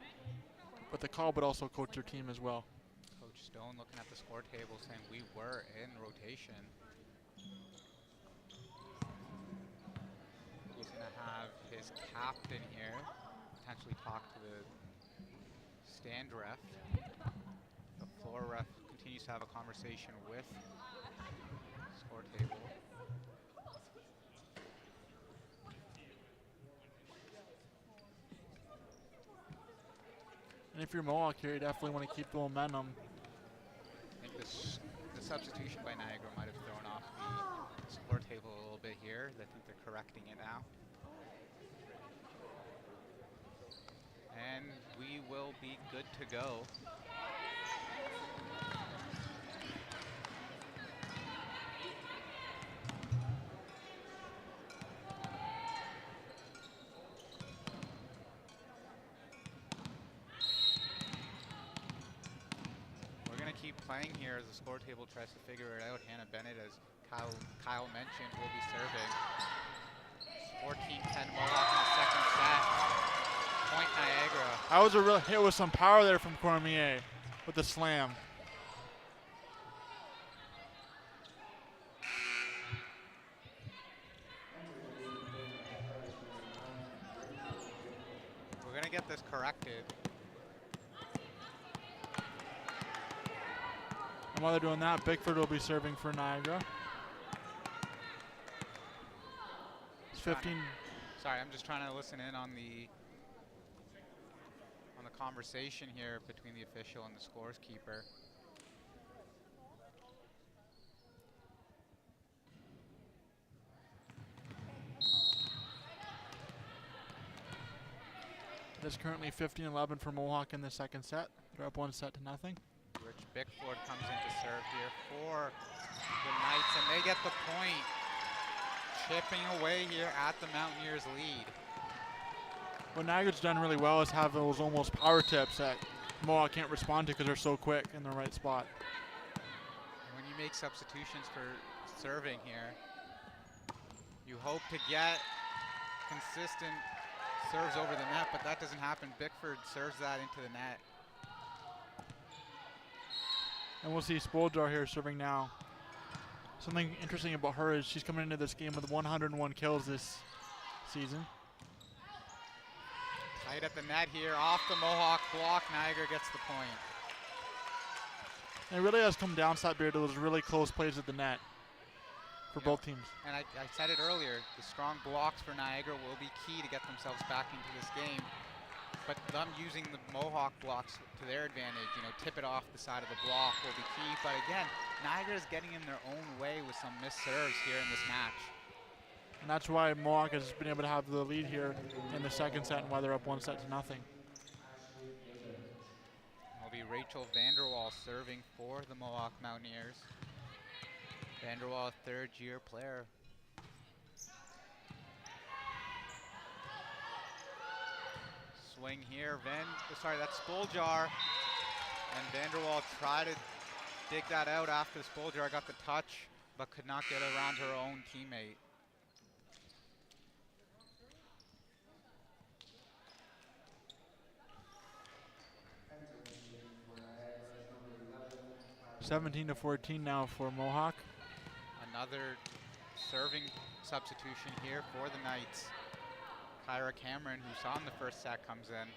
with the call, but also coach their team as well.
Coach Stone looking at the score table saying we were in rotation. He's going to have his captain here potentially talk to the stand ref. The floor ref continues to have a conversation with the score table.
And if you're Mohawk here, you definitely want to keep the momentum.
I think the substitution by Niagara might have thrown off the score table a little bit here. I think they're correcting it now. And we will be good to go. We're going to keep playing here as the score table tries to figure it out. Hannah Bennett, as Kyle mentioned, will be serving. 14-10 Mohawk in the second set. Point Niagara.
That was a real hit with some power there from Cormier with the slam.
We're going to get this corrected.
And while they're doing that, Bickford will be serving for Niagara. It's 15.
Sorry, I'm just trying to listen in on the conversation here between the official and the scores keeper.
It's currently 15-11 for Mohawk in the second set. They're up 1-0.
Rich Bickford comes in to serve here for the Knights, and they get the point. Chipping away here at the Mountaineers' lead.
What Niagara's done really well is have those almost power tips that Mohawk can't respond to because they're so quick in the right spot.
And when you make substitutions for serving here, you hope to get consistent serves over the net, but that doesn't happen. Bickford serves that into the net.
And we'll see Spoldar here serving now. Something interesting about her is she's coming into this game with 101 kills this season.
Tight at the net here, off the Mohawk block. Niagara gets the point.
And it really has come down to those really close plays at the net for both teams.
And I said it earlier, the strong blocks for Niagara will be key to get themselves back into this game. But them using the Mohawk blocks to their advantage, tip it off the side of the block will be key. But again, Niagara's getting in their own way with some missed serves here in this match.
And that's why Mohawk has been able to have the lead here in the second set and why they're up 1-0. It'll
be Rachel Vanderwall serving for the Mohawk Mountaineers. Vanderwall, a third-year player. Swing here, that's Spoljar. And Vanderwall tried to dig that out after Spoljar got the touch, but could not get around her own teammate.
17-14 now for Mohawk.
Another serving substitution here for the Knights. Kyra Cameron, who saw in the first set, comes in.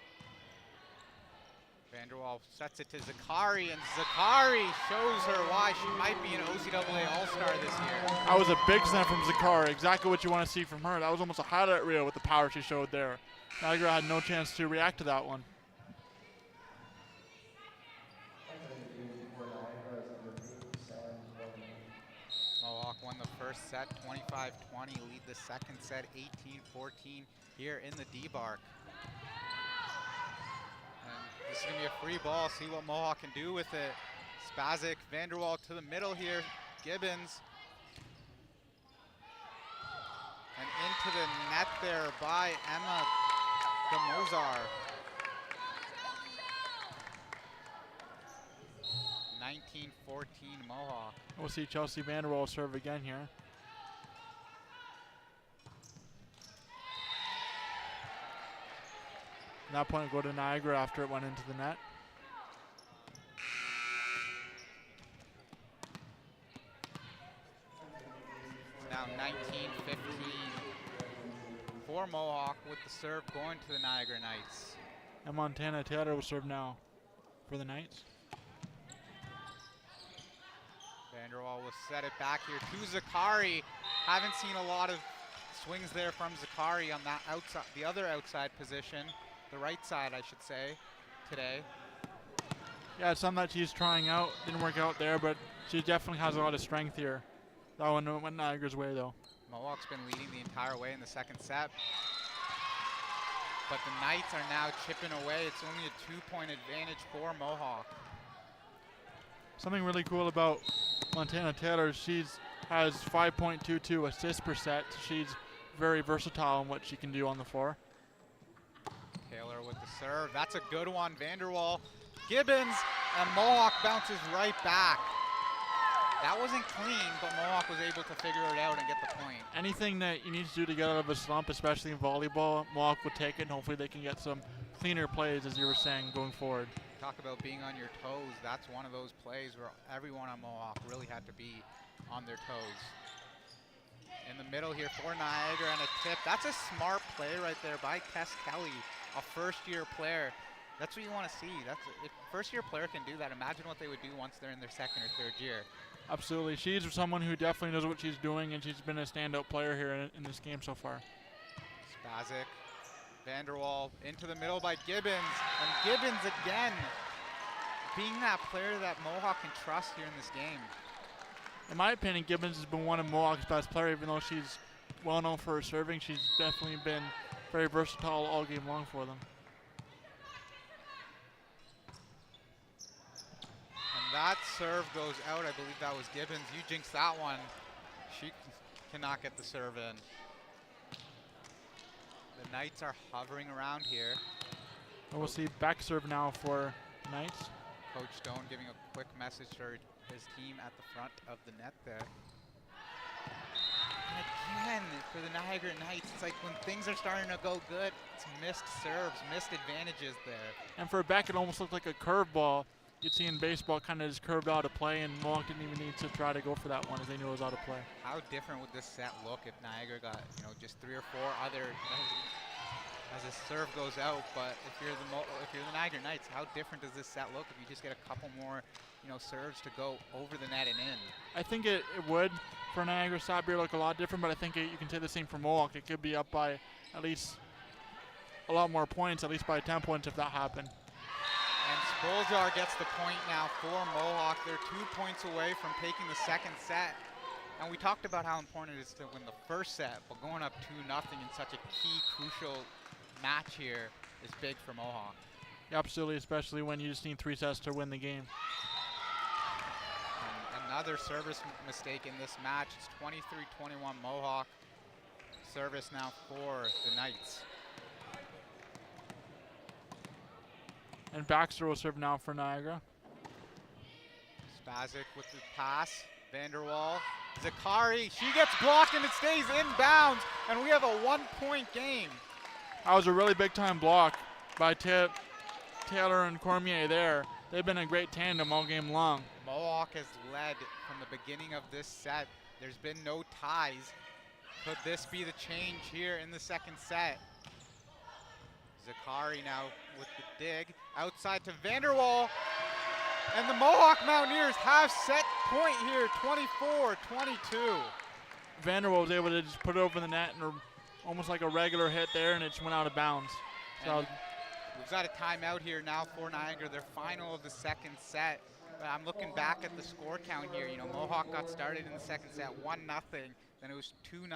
Vanderwall sets it to Zakari, and Zakari shows her why she might be an OCAA All-Star this year.
That was a big snap from Zakari. Exactly what you want to see from her. That was almost a highlight reel with the power she showed there. Niagara had no chance to react to that one.
Mohawk won the first set 25-20, lead the second set 18-14 here in the D-Bark. And this is going to be a free ball. See what Mohawk can do with it. Spazic, Vanderwall to the middle here. Gibbons. And into the net there by Emma Gamozar. 19-14 Mohawk.
We'll see Chelsea Vanderwall serve again here. At that point, go to Niagara after it went into the net.
Now 19-15 for Mohawk, with the serve going to the Niagara Knights.
And Montana Taylor will serve now for the Knights.
Vanderwall will set it back here to Zakari. Haven't seen a lot of swings there from Zakari on that outside, the other outside position, the right side, I should say, today.
Yeah, it's something that she's trying out. Didn't work out there, but she definitely has a lot of strength here. That one went Niagara's way, though.
Mohawk's been leading the entire way in the second set. But the Knights are now chipping away. It's only a 2-point advantage for Mohawk.
Something really cool about Montana Taylor, has 5.22 assists per set. She's very versatile in what she can do on the floor.
Taylor with the serve. That's a good one. Vanderwall, Gibbons, and Mohawk bounces right back. That wasn't clean, but Mohawk was able to figure it out and get the point.
Anything that you need to do to get out of a slump, especially in volleyball, Mohawk would take it, and hopefully they can get some cleaner plays, as you were saying, going forward.
Talk about being on your toes. That's one of those plays where everyone on Mohawk really had to be on their toes. In the middle here for Niagara, and a tip. That's a smart play right there by Tess Kelly, a first-year player. That's what you want to see. If a first-year player can do that, imagine what they would do once they're in their second or third year.
Absolutely. She's someone who definitely knows what she's doing, and she's been a standout player here in this game so far.
Spazic, Vanderwall into the middle by Gibbons, and Gibbons again being that player that Mohawk can trust here in this game.
In my opinion, Gibbons has been one of Mohawk's best players, even though she's well known for her serving. She's definitely been very versatile all game long for them.
And that serve goes out. I believe that was Gibbons. You jinxed that one. She cannot get the serve in. The Knights are hovering around here.
And we'll see back serve now for Knights.
Coach Stone giving a quick message to his team at the front of the net there. And again, for the Niagara Knights, it's like when things are starting to go good, it's missed serves, missed advantages there.
And for Beck, it almost looked like a curveball. You'd see in baseball kind of just curved out of play, and Mohawk didn't even need to try to go for that one as they knew it was out of play.
How different would this set look if Niagara got, just 3 or 4 other as a serve goes out? But if you're the Niagara Knights, how different does this set look if you just get a couple more, serves to go over the net and in?
I think it would for Niagara Sabir look a lot different, but I think you can say the same for Mohawk. It could be up by at least a lot more points, at least by 10 points if that happened.
And Spoljar gets the point now for Mohawk. They're 2 points away from taking the second set. And we talked about how important it is to win the first set, but going up 2-0 in such a key, crucial match here is big for Mohawk.
Yeah, absolutely, especially when you just need 3 sets to win the game.
And another service mistake in this match. It's 23-21 Mohawk. Service now for the Knights.
And Baxter will serve now for Niagara.
Spazic with the pass. Vanderwall. Zakari, she gets blocked and it stays inbounds, and we have a 1-point game.
That was a really big time block by Tip. Taylor and Cormier there. They've been a great tandem all game long.
Mohawk has led from the beginning of this set. There's been no ties. Could this be the change here in the second set? Zakari now with the dig. Outside to Vanderwall. And the Mohawk Mountaineers have set point here, 24-22.
Vanderwall was able to just put it over the net and almost like a regular hit there, and it just went out of bounds. So
we've got a timeout here now for Niagara, their final of the second set. But I'm looking back at the score count here. You know, Mohawk got started in the second set 1-0, then it was 2-0,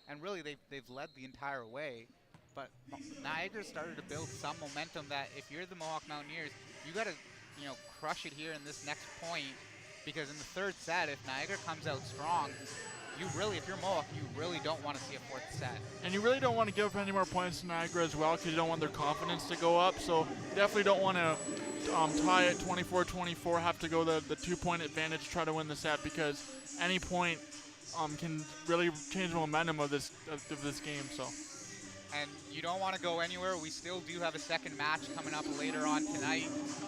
and really they've led the entire way. But Niagara started to build some momentum that if you're the Mohawk Mountaineers, you got to, you know, crush it here in this next point, because in the third set, if Niagara comes out strong, you really, if you're Mohawk, you really don't want to see a fourth set.
And you really don't want to give up any more points to Niagara as well, because you don't want their confidence to go up. So you definitely don't want to tie it 24-24, have to go the 2-point advantage to try to win the set, because any point can really change the momentum of this game. So.
And you don't want to go anywhere. We still do have a second match coming up later on tonight.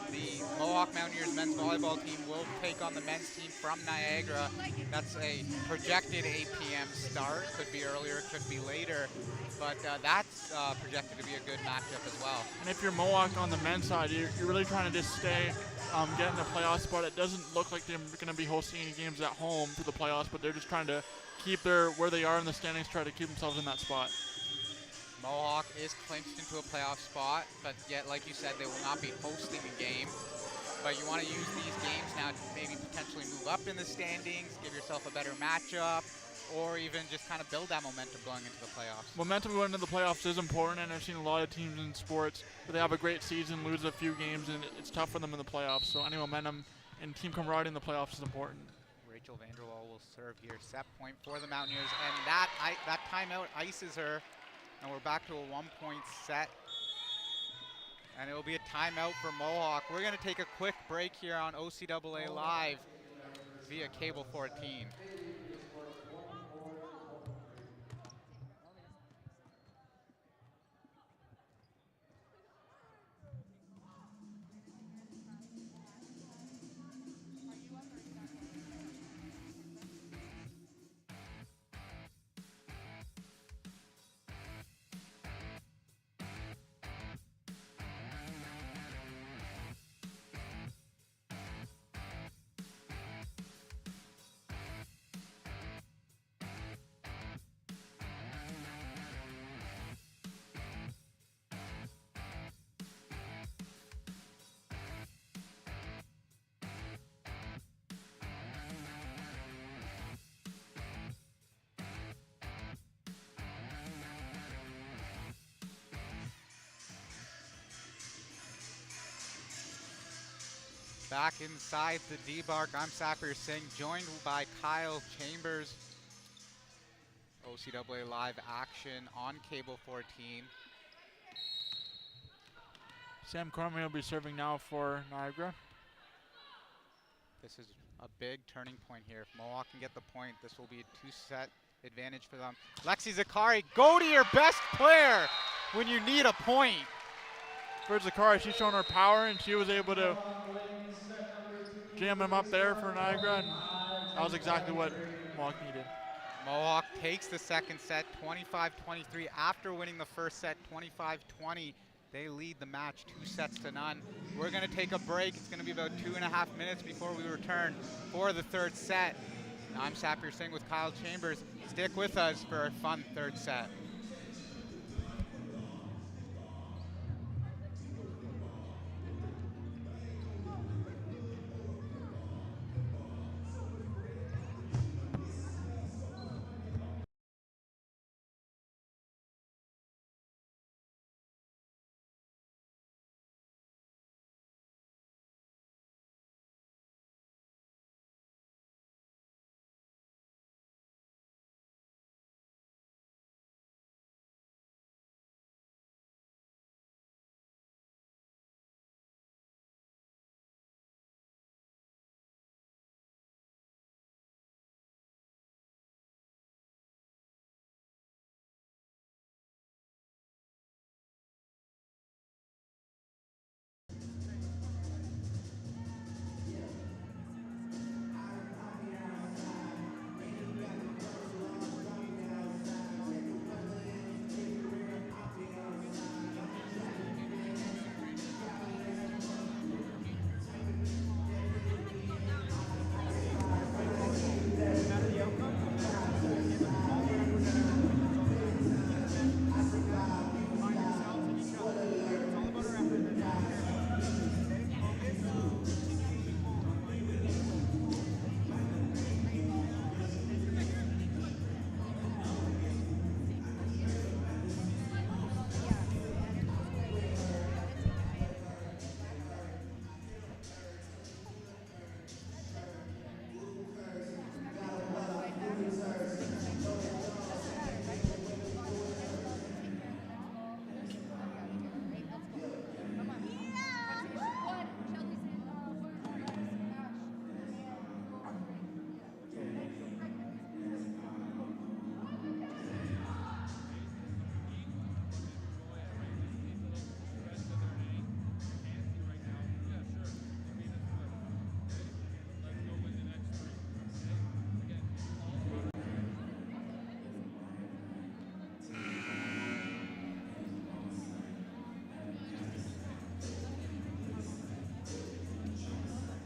The Mohawk Mountaineers men's volleyball team will take on the men's team from Niagara. That's a projected 8 p.m. start. Could be earlier, could be later. But that's projected to be a good matchup as well.
And if you're Mohawk on the men's side, you're really trying to just stay, get in the playoff spot. It doesn't look like they're going to be hosting any games at home for the playoffs, but they're just trying to keep where they are in the standings, try to keep themselves in that spot.
Mohawk is clinched into a playoff spot, but yet, like you said, they will not be hosting a game. But you want to use these games now to maybe potentially move up in the standings, give yourself a better matchup, or even just kind of build that momentum going into the playoffs.
Momentum going into the playoffs is important, and I've seen a lot of teams in sports where they have a great season, lose a few games, and it's tough for them in the playoffs. So any momentum and team camaraderie in the playoffs is important.
Rachel Vanderwall will serve here. Set point for the Mountaineers, and that timeout ices her. And we're back to a 1-point set. And it'll be a timeout for Mohawk. We're going to take a quick break here on OCAA Live via Cable 14. Back inside the D-Bark, I'm Sapir Singh, joined by Kyle Chambers. OCAA Live action on Cable 14.
Sam Cormier will be serving now for Niagara.
This is a big turning point here. If Mohawk can get the point, this will be a 2-set advantage for them. Lexi Zakari, go to your best player when you need a point.
For Zakari, she's shown her power, and she was able to jam him up there for Niagara, and that was exactly what Mohawk needed.
Mohawk takes the second set, 25-23. After winning the first set, 25-20, they lead the match 2-0. We're going to take a break. It's going to be about 2.5 minutes before we return for the third set. I'm Sapir Singh with Kyle Chambers. Stick with us for a fun third set.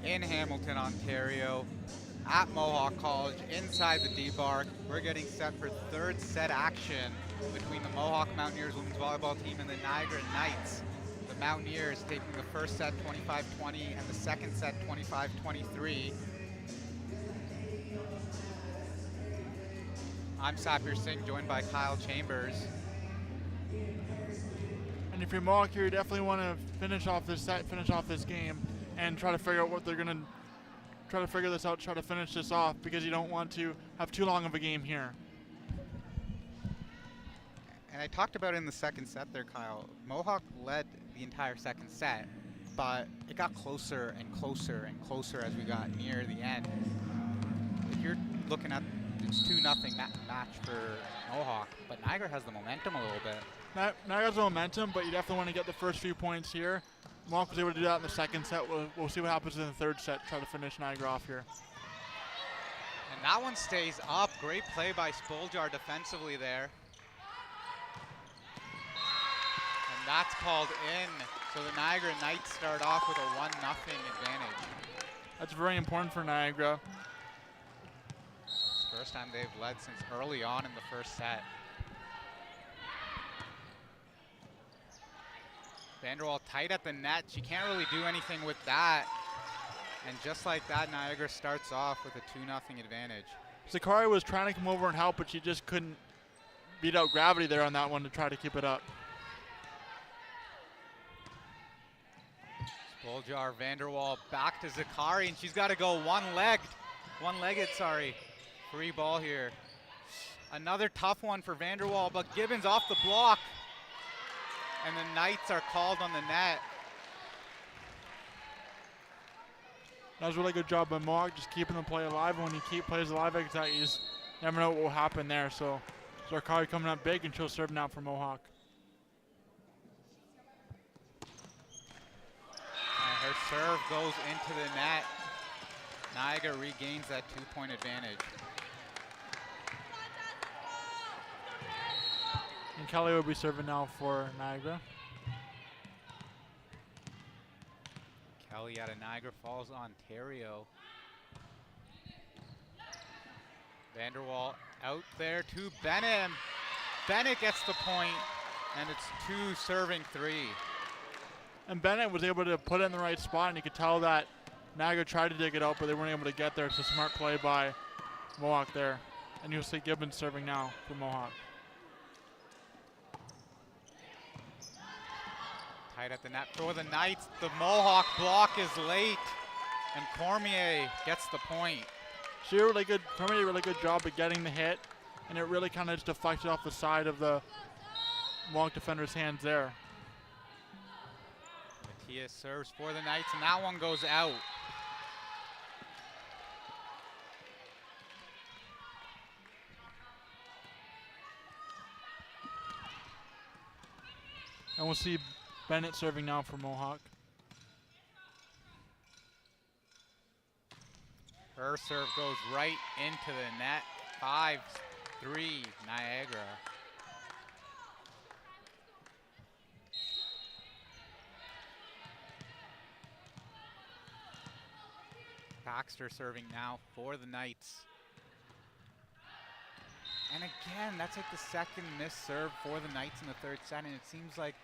in Hamilton, Ontario, at Mohawk College, inside the D-Bark. We're getting set for third set action between the Mohawk Mountaineers women's volleyball team and the Niagara Knights. The Mountaineers taking the first set 25-20 and the second set 25-23. I'm Sapir Singh, joined by Kyle Chambers.
And if you're Mohawk here, you definitely want to finish off this set, finish off this game, and try to figure out what they're going to try to figure this out, try to finish this off, because you don't want to have too long of a game here.
And I talked about it in the second set there, Kyle. Mohawk led the entire second set, but it got closer and closer and closer as we got near the end. If you're looking at, it's 2-0 match for Mohawk, but Niagara has the momentum a little bit.
Niagara has the momentum, but you definitely want to get the first few points here. Mohawk was able to do that in the second set. We'll see what happens in the third set, try to finish Niagara off here.
And that one stays up. Great play by Spoljar defensively there. And that's called in. So the Niagara Knights start off with a 1-0 advantage.
That's very important for Niagara.
It's the first time they've led since early on in the first set. Vanderwall tight at the net. She can't really do anything with that. And just like that, Niagara starts off with a 2-0 advantage.
Zakari was trying to come over and help, but she just couldn't beat out gravity there on that one to try to keep it up.
Spoljar, Vanderwall back to Zakari, and she's got to go one-legged, sorry. Free ball here. Another tough one for Vanderwall, but Gibbons off the block. And the Knights are called on the net.
That was a really good job by Mohawk, just keeping the play alive. And when you keep plays alive like that, you just never know what will happen there. So Zarkari coming up big, and she'll serve now for Mohawk.
And her serve goes into the net. Niagara regains that 2-point advantage.
And Kelly will be serving now for Niagara.
Kelly out of Niagara Falls, Ontario. Vanderwall out there to Bennett. Bennett gets the point, and it's 2 serving 3.
And Bennett was able to put it in the right spot, and you could tell that Niagara tried to dig it out, but they weren't able to get there. It's a smart play by Mohawk there. And you'll see Gibbons serving now for Mohawk.
Tight at the net for the Knights. The Mohawk block is late, and Cormier gets the point.
Cormier did a really good job of getting the hit, and it really kind of just deflected off the side of the Mohawk defender's hands there.
Matias serves for the Knights, and that one goes out.
And we'll see Bennett serving now for Mohawk.
Her serve goes right into the net. 5-3 Niagara. Baxter serving now for the Knights. And again, that's like the second missed serve for the Knights in the third set, and it seems like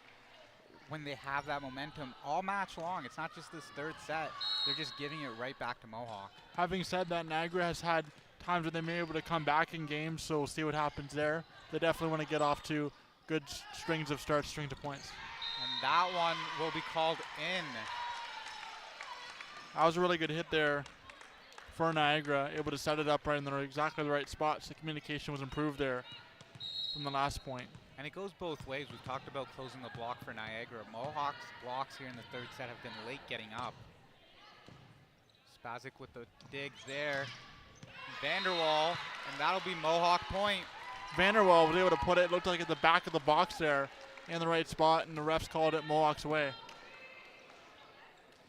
when they have that momentum all match long, it's not just this third set, they're just giving it right back to Mohawk.
Having said that, Niagara has had times where they may be able to come back in games, so we'll see what happens there. They definitely want to get off to good strings of starts, strings of points.
And that one will be called in.
That was a really good hit there for Niagara, able to set it up right in exactly the right spots. The communication was improved there from the last point.
And it goes both ways. We've talked about closing the block for Niagara. Mohawk's blocks here in the third set have been late getting up. Spazic with the dig there. Vanderwall, and that'll be Mohawk point.
Vanderwall was able to put it looked like at the back of the box there in the right spot, and the refs called it Mohawk's way.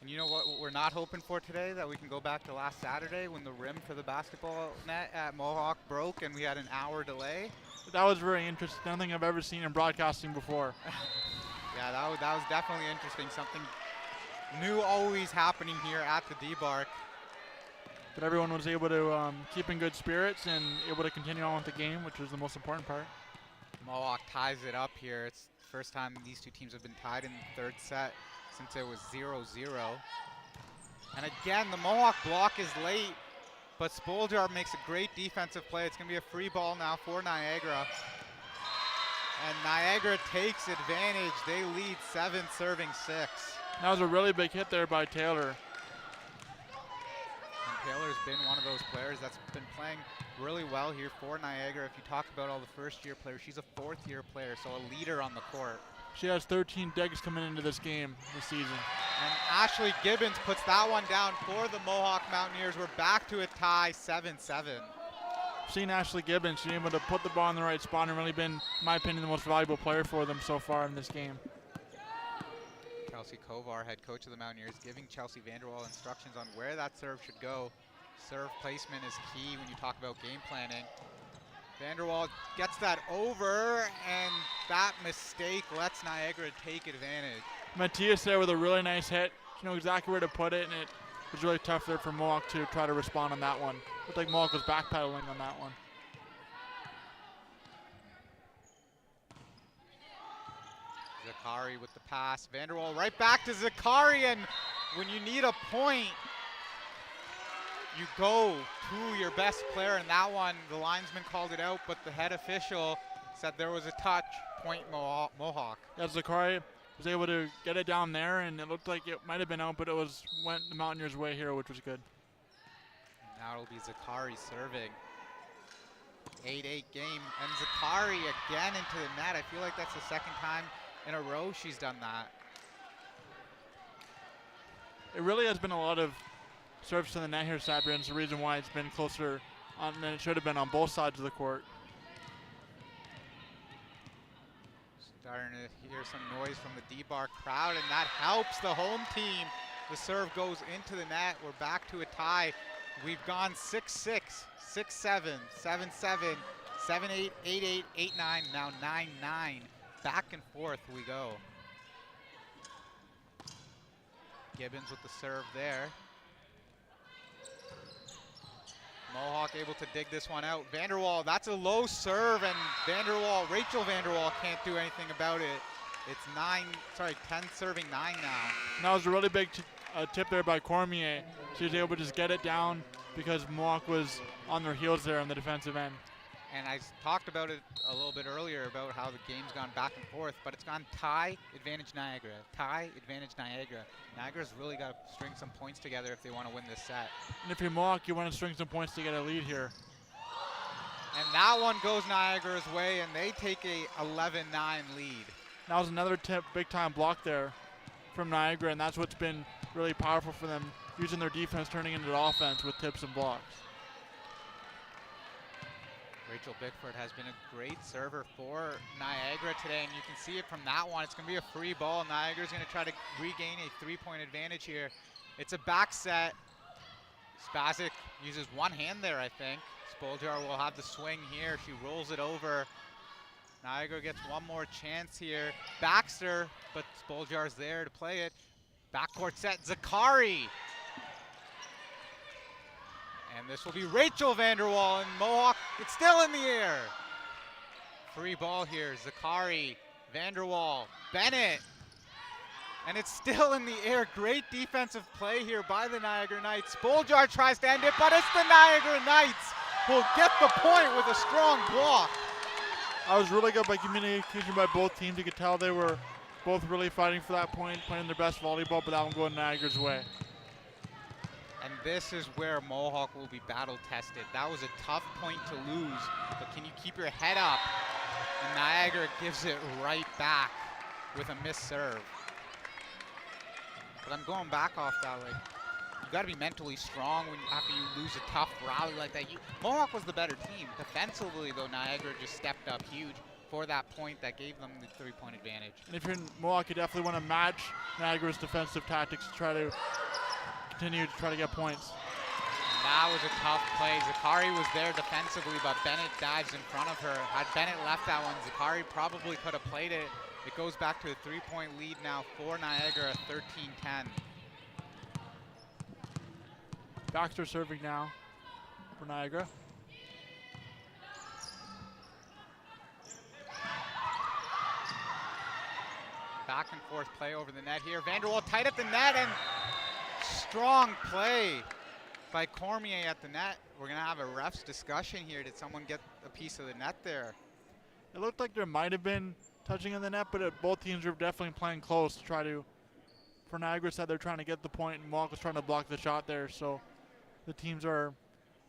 And you know what we're not hoping for today? That we can go back to last Saturday when the rim for the basketball net at Mohawk broke and we had an hour delay.
That was very interesting. Nothing I've ever seen in broadcasting before.
Yeah, that was definitely interesting. Something New always happening here at the D-Bark.
But everyone was able to keep in good spirits and able to continue on with the game, which was the most important part.
Mohawk ties it up here. It's the first time these two teams have been tied in the third set since it was 0-0. And again, the Mohawk block is late, but Spoljar makes a great defensive play. It's going to be a free ball now for Niagara. And Niagara takes advantage. They lead 7 serving 6.
That was a really big hit there by Taylor.
And Taylor's been one of those players that's been playing really well here for Niagara. If you talk about all the first-year players, she's a fourth-year player, so a leader on the court.
She has 13 digs coming into this game this season.
And Ashley Gibbons puts that one down for the Mohawk Mountaineers. We're back to a tie, 7-7.
Seeing Ashley Gibbons, she's able to put the ball in the right spot and really been, in my opinion, the most valuable player for them so far in this game.
Chelsea Kovar, head coach of the Mountaineers, giving Chelsea Vanderwall instructions on where that serve should go. Serve placement is key when you talk about game planning. Vanderwall gets that over, and that mistake lets Niagara take advantage.
Matthias there with a really nice hit. She knew exactly where to put it, and it was really tough there for Mohawk to try to respond on that one. Looked like Mohawk was backpedaling on that one.
Zakari with the pass. Vanderwall right back to Zakari, and when you need a point, you go to your best player, and that one, the linesman called it out, but the head official said there was a touch, point Mohawk.
Yeah, Zakari was able to get it down there, and it looked like it might have been out, but it went the Mountaineers' way here, which was good.
And now it'll be Zakari serving. 8-8 game, and Zakari again into the net. I feel like that's the second time in a row she's done that.
It really has been a lot of serves to the net here, Sabri, and it's the reason why it's been closer than it should have been on both sides of the court.
Starting to hear some noise from the D-Bar crowd, and that helps the home team. The serve goes into the net. We're back to a tie. We've gone 6-6, 6-7, 7-7, 7-8, 8-8, 8-9, now 9-9. Back and forth we go. Gibbons with the serve there. Mohawk able to dig this one out. Vanderwall, that's a low serve, and Rachel Vanderwall can't do anything about it. It's 10 serving 9 now.
That was a really big tip there by Cormier. She was able to just get it down because Mohawk was on their heels there on the defensive end.
And I talked about it a little bit earlier about how the game's gone back and forth, but it's gone tie, advantage Niagara. Tie, advantage Niagara. Niagara's really got to string some points together if they want to win this set.
And if you're Mohawk, you want to string some points to get a lead here.
And that one goes Niagara's way, and they take a 11-9 lead.
That was another big time block there from Niagara, and that's what's been really powerful for them, using their defense, turning into the offense with tips and blocks.
Rachel Bickford has been a great server for Niagara today, and you can see it from that one. It's going to be a free ball. Niagara's going to try to regain a 3-point advantage here. It's a back set. Spasic uses one hand there, I think. Spoljar will have the swing here. She rolls it over. Niagara gets one more chance here. Baxter, but Spoljar's there to play it. Backcourt set, Zakari. And this will be Rachel Vanderwall, and Mohawk, it's still in the air. Free ball here, Zakari, Vanderwall, Bennett. And it's still in the air. Great defensive play here by the Niagara Knights. Spoljar tries to end it, but it's the Niagara Knights who will get the point with a strong block.
That was really good by communication by both teams. You could tell they were both really fighting for that point, playing their best volleyball, but that one going Niagara's way.
And this is where Mohawk will be battle tested. That was a tough point to lose, but can you keep your head up? And Niagara gives it right back with a missed serve. But I'm going back off that, like, you gotta be mentally strong after you lose a tough rally like that. Mohawk was the better team. Defensively though, Niagara just stepped up huge for that point that gave them the 3-point advantage.
And if you're in Mohawk, you definitely want to match Niagara's defensive tactics to try to continue to try to get points.
And that was a tough play. Zakari was there defensively, but Bennett dives in front of her. Had Bennett left that one, Zakari probably could have played it. It goes back to a 3-point lead now for Niagara, 13-10.
Baxter serving now for Niagara.
Back and forth play over the net here. Vanderwall tight at the net, and strong play by Cormier at the net. We're gonna have a refs discussion here. Did someone get a piece of the net there?
It looked like there might have been touching in the net, but both teams were definitely playing close to try to. For Niagara said they're trying to get the point, and Mohawk was trying to block the shot there. So the teams are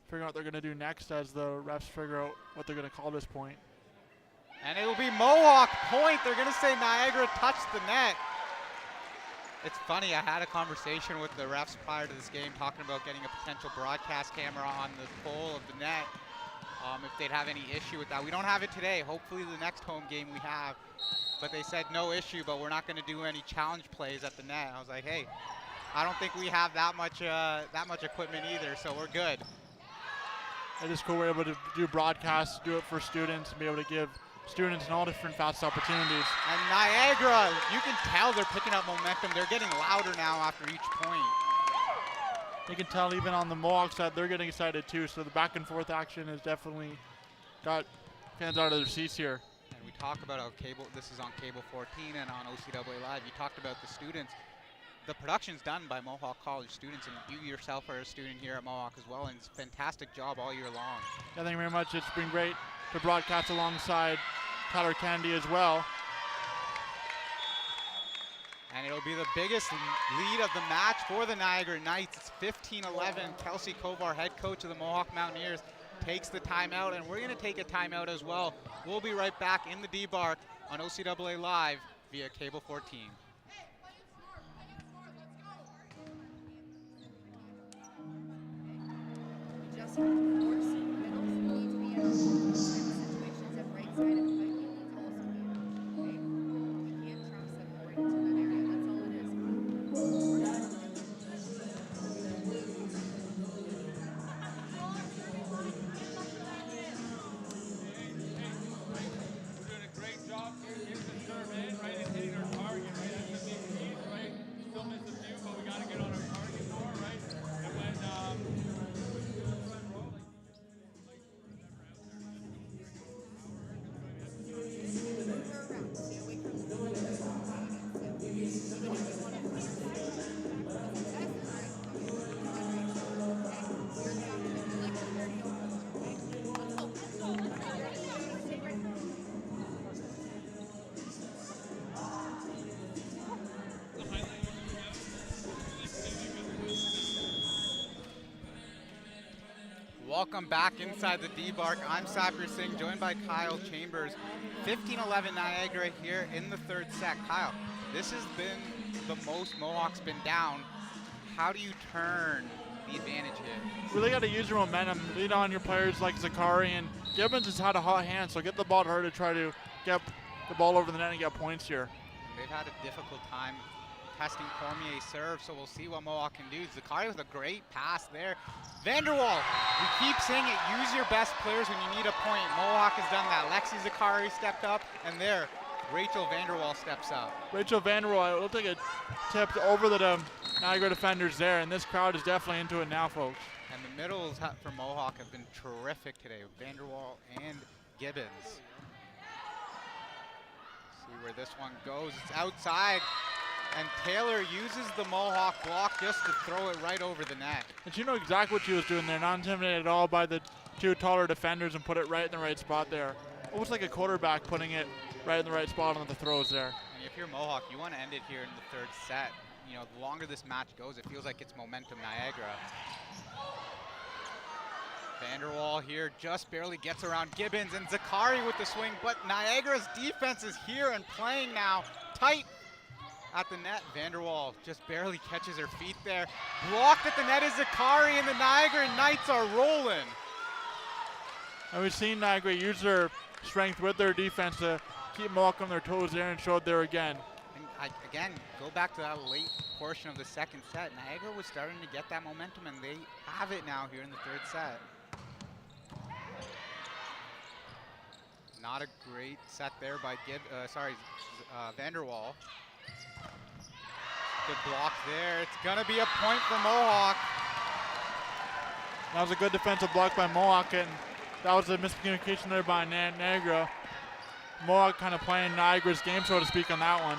figuring out what they're going to do next as the refs figure out what they're going to call this point.
And it will be Mohawk point. They're going to say Niagara touched the net. It's funny, I had a conversation with the refs prior to this game talking about getting a potential broadcast camera on the pole of the net, if they'd have any issue with that. We don't have it today. Hopefully the next home game we have. But they said no issue, but we're not going to do any challenge plays at the net. I was like, hey, I don't think we have that much equipment either, so we're good.
It is cool we're able to do broadcasts, do it for students, and be able to give students in all different fast opportunities.
And Niagara, you can tell they're picking up momentum. They're getting louder now after each point.
You can tell even on the Mohawk side, they're getting excited too. So the back and forth action has definitely got fans out of their seats here.
And we talk about how this is on Cable 14 and on OCAA Live. You talked about the students. The production's done by Mohawk College students, and you yourself are a student here at Mohawk as well, and it's a fantastic job all year long.
Yeah, thank you very much. It's been great to broadcast alongside Tyler Kennedy as well.
And it'll be the biggest lead of the match for the Niagara Knights. It's 15-11. Kelsey Kovar, head coach of the Mohawk Mountaineers, takes the timeout, and we're going to take a timeout as well. We'll be right back in the D-Bark on OCAA Live via Cable 14. Welcome back inside the D-Bark. I'm Sapir Singh, joined by Kyle Chambers. 15-11 Niagara here in the third set. Kyle, this has been the most Mohawk's been down. How do you turn the advantage here?
Really got to use your momentum. Lead on your players like Zakari, and Gibbons has had a hot hand, so get the ball to her to try to get the ball over the net and get points here.
They've had a difficult time testing Cormier's serve, so we'll see what Mohawk can do. Zakari with a great pass there. Vanderwall, we keep saying it, use your best players when you need a point. Mohawk has done that. Lexi Zakari stepped up, and there, Rachel Vanderwall steps up.
Rachel Vanderwall will take a tip over the Niagara defenders there, and this crowd is definitely into it now, folks.
And the middles for Mohawk have been terrific today. Vanderwall and Gibbons. See where this one goes. It's outside. And Taylor uses the Mohawk block just to throw it right over the net.
And she knew exactly what she was doing there, not intimidated at all by the two taller defenders, and put it right in the right spot there. Almost like a quarterback putting it right in the right spot on the throws there.
And if you're Mohawk, you want to end it here in the third set. You know, the longer this match goes, it feels like it's momentum Niagara. Vanderwall here just barely gets around Gibbons, and Zakari with the swing, but Niagara's defense is here and playing now tight at the net. Vanderwall just barely catches her feet there. Blocked at the net is Zakari, and the Niagara Knights are rolling.
And we've seen Niagara use their strength with their defense to keep Mohawk on their toes there, and showed there again.
And again, go back to that late portion of the second set. Niagara was starting to get that momentum, and they have it now here in the third set. Not a great set there by Vanderwall. Good block there. It's gonna be a point for Mohawk.
That was a good defensive block by Mohawk, and that was a miscommunication there by Niagara. Mohawk kind of playing Niagara's game, so to speak, on that one.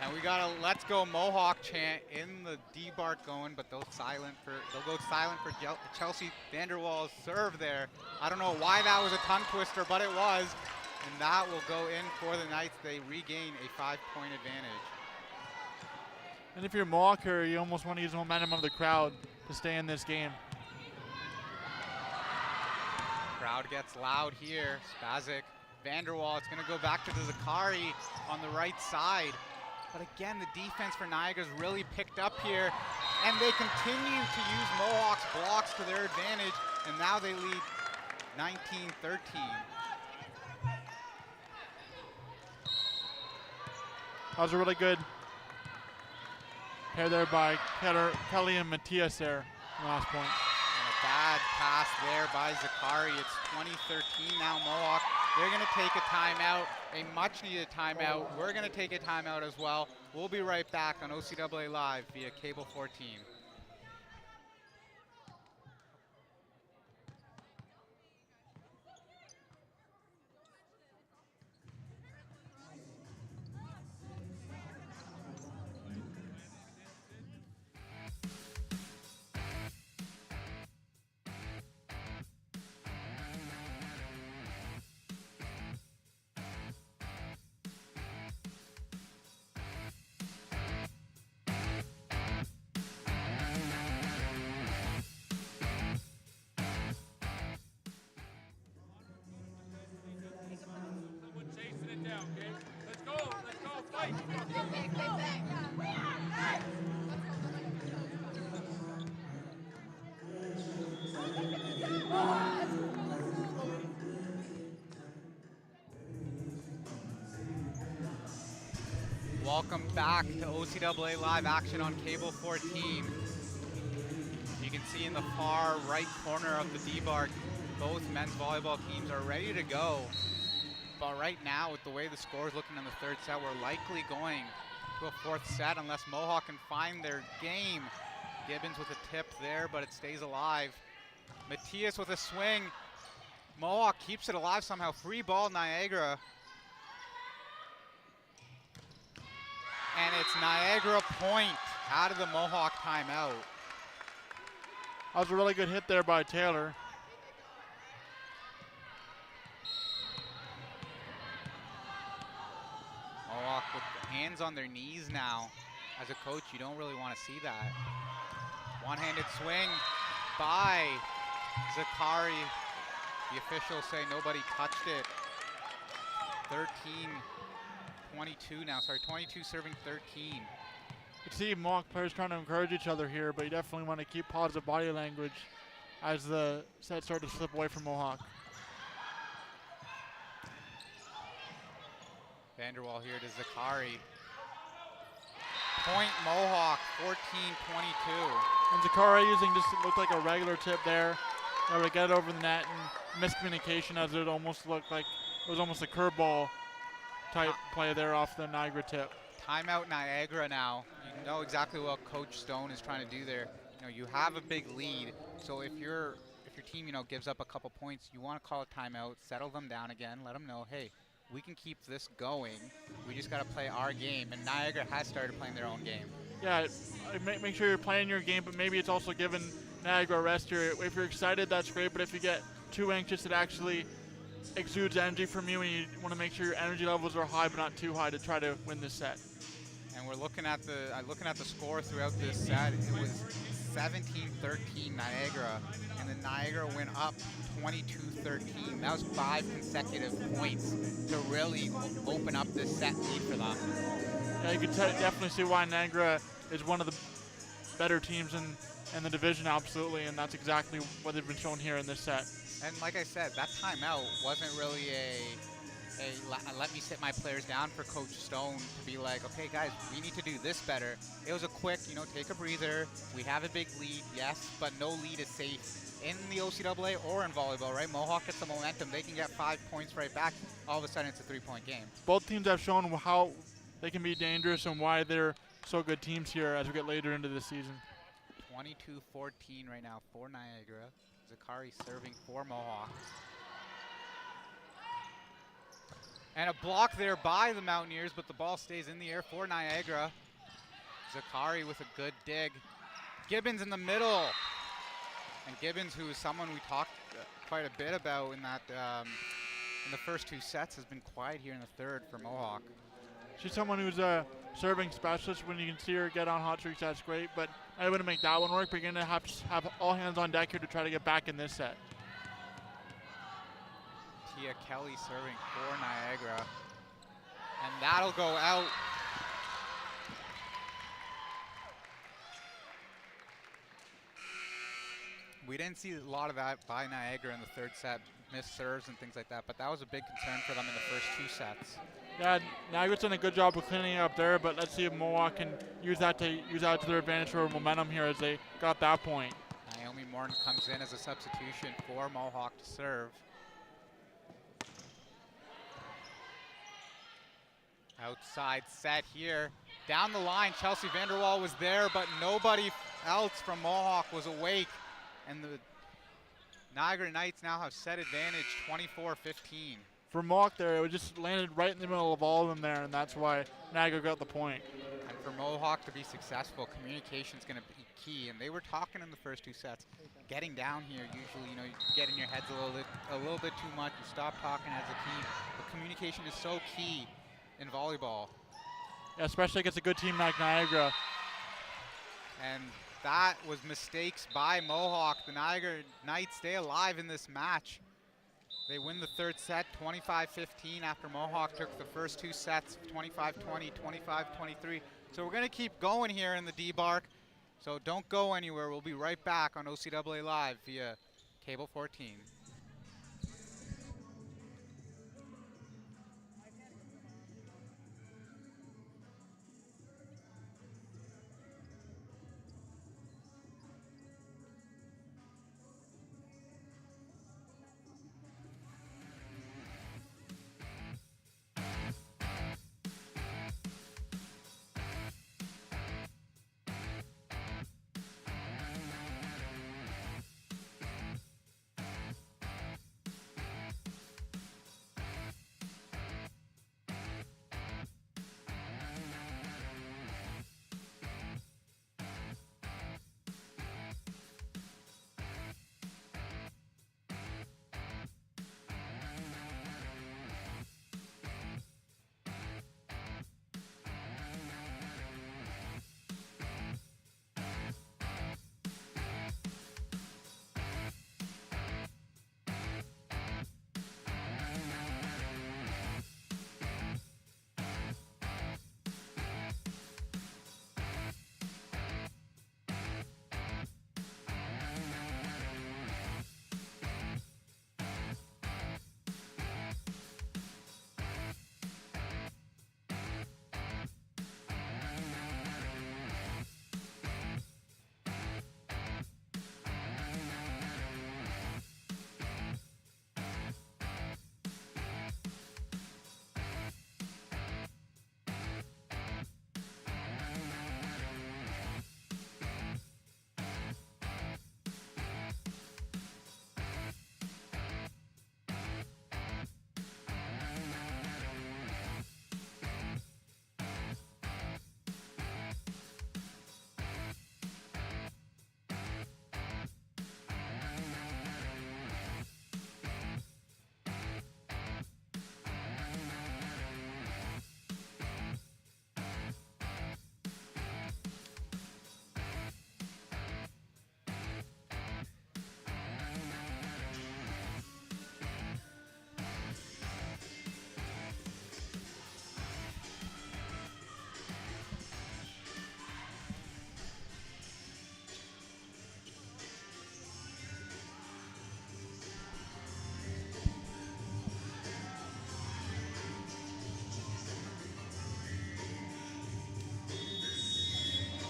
And we got a "Let's Go Mohawk" chant in the D-Bart going, but they'll go silent for Chelsea Vanderwall's serve there. I don't know why that was a tongue twister, but it was. And that will go in for the Knights. They regain a 5-point advantage.
And if you're Mohawk here, you almost want to use the momentum of the crowd to stay in this game.
Crowd gets loud here. Spazic, Vanderwall, it's going to go back to Zakari on the right side. But again, the defense for Niagara's really picked up here, and they continue to use Mohawk's blocks to their advantage, and now they lead 19-13.
That was a really good pair there by Kelly and Matthias there, last point.
And a bad pass there by Zakari. It's 2013 now, Mohawk. They're going to take a timeout, a much-needed timeout. We're going to take a timeout as well. We'll be right back on OCAA Live via Cable 14. Welcome back to OCAA Live action on Cable 14. You can see in the far right corner of the D-Bart, both men's volleyball teams are ready to go. But right now, with the way the score is looking in the third set, we're likely going to a fourth set unless Mohawk can find their game. Gibbons with a tip there, but it stays alive. Matthias with a swing. Mohawk keeps it alive somehow. Free ball, Niagara. And it's Niagara point out of the Mohawk timeout.
That was a really good hit there by Taylor.
Mohawk with hands on their knees now. As a coach, you don't really want to see that. One-handed swing by Zakari. The officials say nobody touched it. 22 now, sorry, 22 serving 13.
You can see Mohawk players trying to encourage each other here, but you definitely want to keep positive body language as the set starts to slip away from Mohawk.
Vanderwall here to Zakari. Point Mohawk, 14-22.
And Zakari using just looked like a regular tip there. Able to get it over the net, and miscommunication as it almost looked like it was almost a curveball type play there off the Niagara tip.
Timeout Niagara now. You know exactly what Coach Stone is trying to do there. You know, you have a big lead, so if your team, you know, gives up a couple points, you want to call a timeout, settle them down again, let them know, hey, we can keep this going. We just got to play our game, and Niagara has started playing their own game.
Yeah, make sure you're playing your game, but maybe it's also giving Niagara a rest here. If you're excited, that's great, but if you get too anxious, it actually exudes energy from you, and you want to make sure your energy levels are high but not too high to try to win this set.
And we're looking at the score throughout this set. It was 17-13 Niagara, and then Niagara went up 22-13. That was 5 consecutive points to really open up this set lead for them.
Yeah, you can definitely see why Niagara is one of the better teams in the division, absolutely, and that's exactly what they've been shown here in this set.
And like I said, that timeout wasn't really a let me sit my players down for Coach Stone to be like, okay guys, we need to do this better. It was a quick, you know, take a breather. We have a big lead, yes, but no lead is safe in the OCAA or in volleyball, right? Mohawk gets the momentum. They can get 5 points right back. All of a sudden, it's a 3-point game.
Both teams have shown how they can be dangerous and why they're so good teams here as we get later into the season.
22-14 right now for Niagara. Zakari serving for Mohawk. And a block there by the Mountaineers, but the ball stays in the air for Niagara. Zakari with a good dig. Gibbons in the middle. And Gibbons, who is someone we talked quite a bit about in that in the first 2 sets, has been quiet here in the third for Mohawk.
She's someone who's a serving specialist. When you can see her get on hot streaks, that's great. But I wouldn't make that one work. But you're going to have all hands on deck here to try to get back in this set.
Tia Kelly serving for Niagara. And that'll go out. We didn't see a lot of that by Niagara in the third set, missed serves and things like that, but that was a big concern for them in the first 2 sets.
Yeah, Niagara's done a good job of cleaning up there, but let's see if Mohawk can use that to their advantage for momentum here as they got that point.
Naomi Morton comes in as a substitution for Mohawk to serve. Outside set here. Down the line, Chelsea Vanderwall was there, but nobody else from Mohawk was awake. And the Niagara Knights now have set advantage 24-15.
For Mohawk there, it just landed right in the middle of all of them there, and that's why Niagara got the point.
And for Mohawk to be successful, communication is going to be key. And they were talking in the first 2 sets. Getting down here, usually, you get in your heads a little bit too much. You stop talking as a team. But communication is so key in volleyball.
Yeah, especially against a good team like Niagara.
And that was mistakes by Mohawk. The Niagara Knights stay alive in this match. They win the third set 25-15 after Mohawk took the first 2 sets 25-20, 25-23. So we're going to keep going here in the D-Bark. So don't go anywhere. We'll be right back on OCAA Live via Cable 14.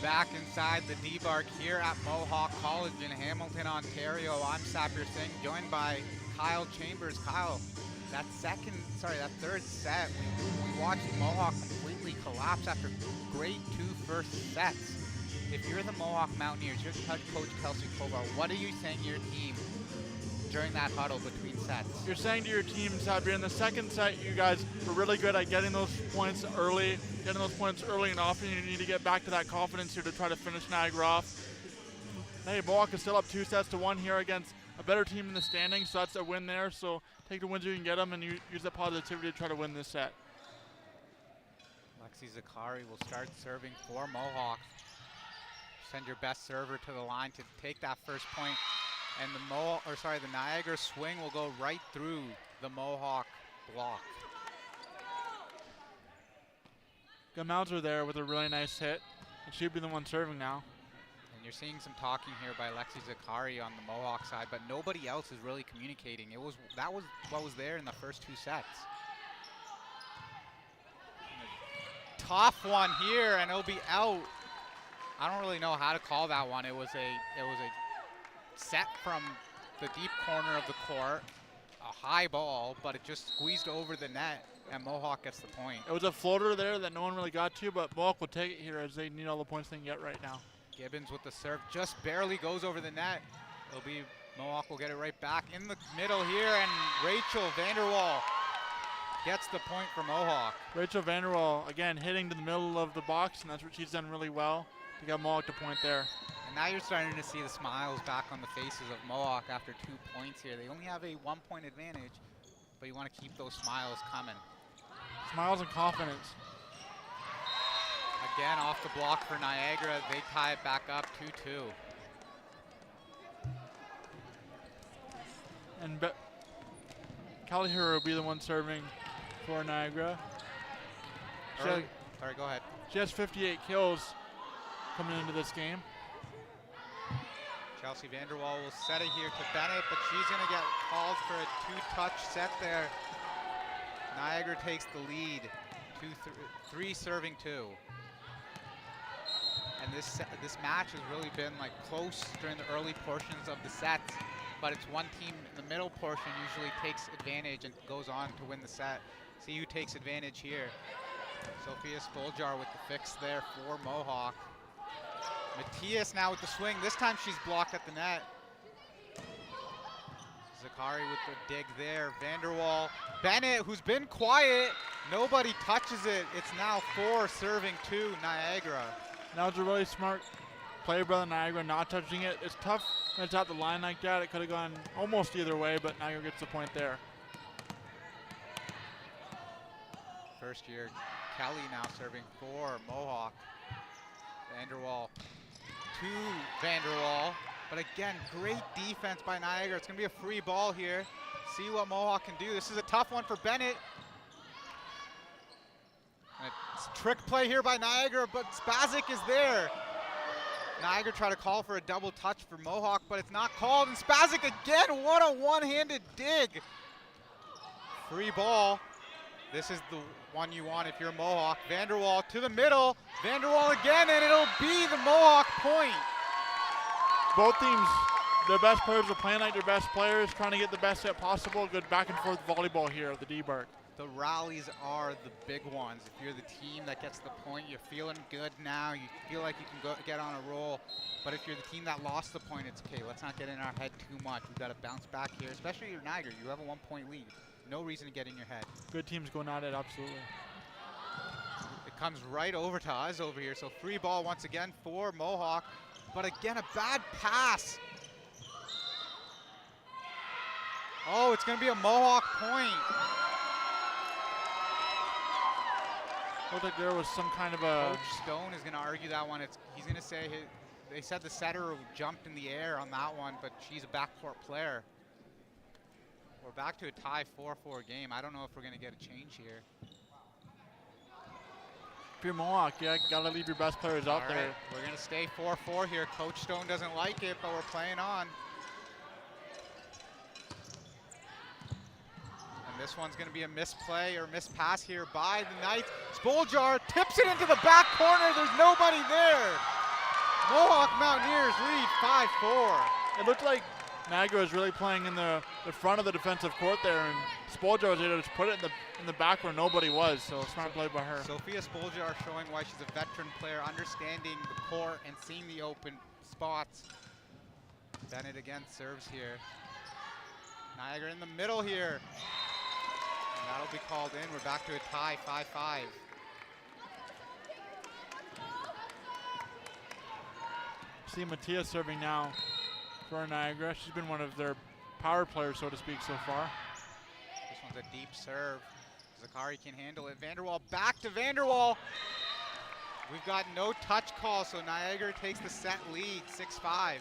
Back inside the D-Bark here at Mohawk College in Hamilton, Ontario. I'm Sapir Singh, joined by Kyle Chambers. Kyle, that third set, we watched Mohawk completely collapse after great 2 first sets. if you're the Mohawk Mountaineers, you're head coach Kelsey Kovar, what are you saying to your team during that huddle between sets?
You're saying to your team, Sabir, in the second set, you guys were really good at getting those points early, and often. You need to get back to that confidence here to try to finish Niagara off. Hey, Mohawk is still up 2-1 here against a better team in the standings, so that's a win there. So take the wins you can get them and use that positivity to try to win this set.
Lexi Zakari will start serving for Mohawk. Send your best server to the line to take that first point, and the Niagara swing will go right through the Mohawk block.
Gamalzer there with a really nice hit. It should be the one serving now.
And you're seeing some talking here by Lexi Zakari on the Mohawk side, but nobody else is really communicating. That was what was there in the first 2 sets. Tough one here, and it'll be out. I don't really know how to call that one. It was a set from the deep corner of the court, a high ball, but it just squeezed over the net, and Mohawk gets the point.
It was a floater there that no one really got to, but Mohawk will take it here as they need all the points they can get right now.
Gibbons with the serve, just barely goes over the net. It'll be Mohawk will get it right back in the middle here, and Rachel Vanderwall gets the point for Mohawk.
Rachel Vanderwall, again, hitting to the middle of the box, and that's what she's done really well. To get Mohawk the point there.
And now you're starting to see the smiles back on the faces of Mohawk after 2 points here. They only have a 1-point advantage, but you want to keep those smiles coming.
Smiles and confidence.
Again, off the block for Niagara. They tie it back up 2-2.
And Calliher will be the one serving for Niagara.
Sorry, go ahead.
She has 58 kills coming into this game.
Chelsea Vanderwall will set it here to Bennett, but she's going to get called for a 2-touch set there. Niagara takes the lead, 3 serving 2. And this match has really been like close during the early portions of the sets, but it's one team in the middle portion usually takes advantage and goes on to win the set. See who takes advantage here. Sophia Spoljar with the fix there for Mohawk. Matthias now with the swing. This time she's blocked at the net. Zakari with the dig there. Vanderwall. Bennett, who's been quiet. Nobody touches it. It's now 4 serving 2 Niagara.
That was a really smart play by Niagara, not touching it. It's tough when it's out the line like that. It could have gone almost either way, but Niagara gets the point there.
First year, Kelly now serving for Mohawk. Vanderwall to Vanderwall, but again, great defense by Niagara. It's gonna be a free ball here. See what Mohawk can do. This is a tough one for Bennett. And it's a trick play here by Niagara, but Spazic is there. Niagara try to call for a double touch for Mohawk, but it's not called. And Spazic again, what a one-handed dig. Free ball. This is the one you want if you're Mohawk. Vanderwall to the middle. Vanderwall again, and it'll be the Mohawk point.
Both teams, their best players are playing like their best players, trying to get the best set possible. Good back and forth volleyball here at the D-Bark.
The rallies are the big ones. If you're the team that gets the point, you're feeling good now. You feel like you can get on a roll. But if you're the team that lost the point, it's okay. Let's not get in our head too much. We've got to bounce back here, especially your Niagara. You have a 1-point lead. No reason to get in your head.
Good teams going at it, absolutely.
It comes right over to us over here. So free ball once again for Mohawk. But again, a bad pass. Oh, it's going to be a Mohawk point.
Looked like there was some kind of a...
Coach Stone is going to argue that one. He's going to say they said the setter jumped in the air on that one, but she's a backcourt player. We're back to a tie 4-4 game. I don't know if we're going to get a change here.
If you're Mohawk, yeah, gotta leave your best players out there.
We're going to stay 4-4 here. Coach Stone doesn't like it, but we're playing on. And this one's going to be a misplay or mispass here by the Knights. Spoljar tips it into the back corner. There's nobody there. Mohawk Mountaineers lead 5-4.
It looked like Niagara was really playing in the front of the defensive court there, and Spoljar was able to put it in the back where nobody was, so smart play by her.
Sophia Spoljar showing why she's a veteran player, understanding the court and seeing the open spots. Bennett again serves here. Niagara in the middle here. And that'll be called in. We're back to a tie, 5-5.
See Mattia serving now for Niagara. She's been one of their power players, so to speak, so far.
This one's a deep serve. Zakari can handle it. Vanderwall back to Vanderwall. We've got no touch call, so Niagara takes the set lead, 6-5.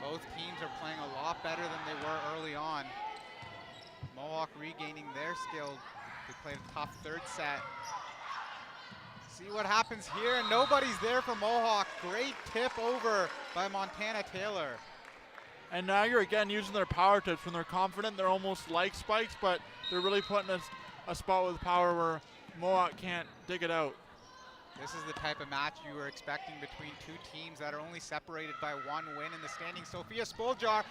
Both teams are playing a lot better than they were early on. Mohawk regaining their skill. They played a tough third set. See what happens here, and nobody's there for Mohawk. Great tip over by Montana Taylor.
And Niagara again using their power tips. When they're confident, they're almost like spikes, but they're really putting a spot with power where Mohawk can't dig it out.
This is the type of match you were expecting between two teams that are only separated by one win in the standings. Sophia Spoljar,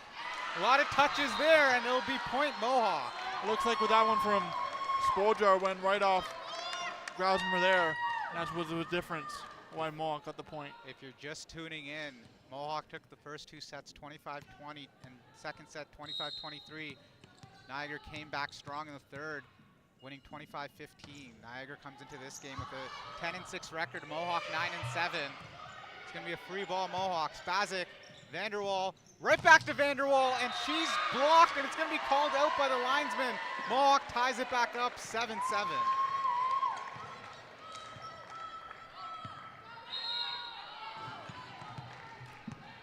a lot of touches there, and it'll be point Mohawk.
It looks like with that one from Spoljar went right off Grausmer there. That was the difference why Mohawk got the point.
If you're just tuning in, Mohawk took the first two sets 25-20 and second set 25-23. Niagara came back strong in the third, winning 25-15. Niagara comes into this game with a 10-6 record. Mohawk 9-7. It's going to be a free ball Mohawk. Spazic, Vanderwall, right back to Vanderwall, and she's blocked, and it's going to be called out by the linesman. Mohawk ties it back up 7-7.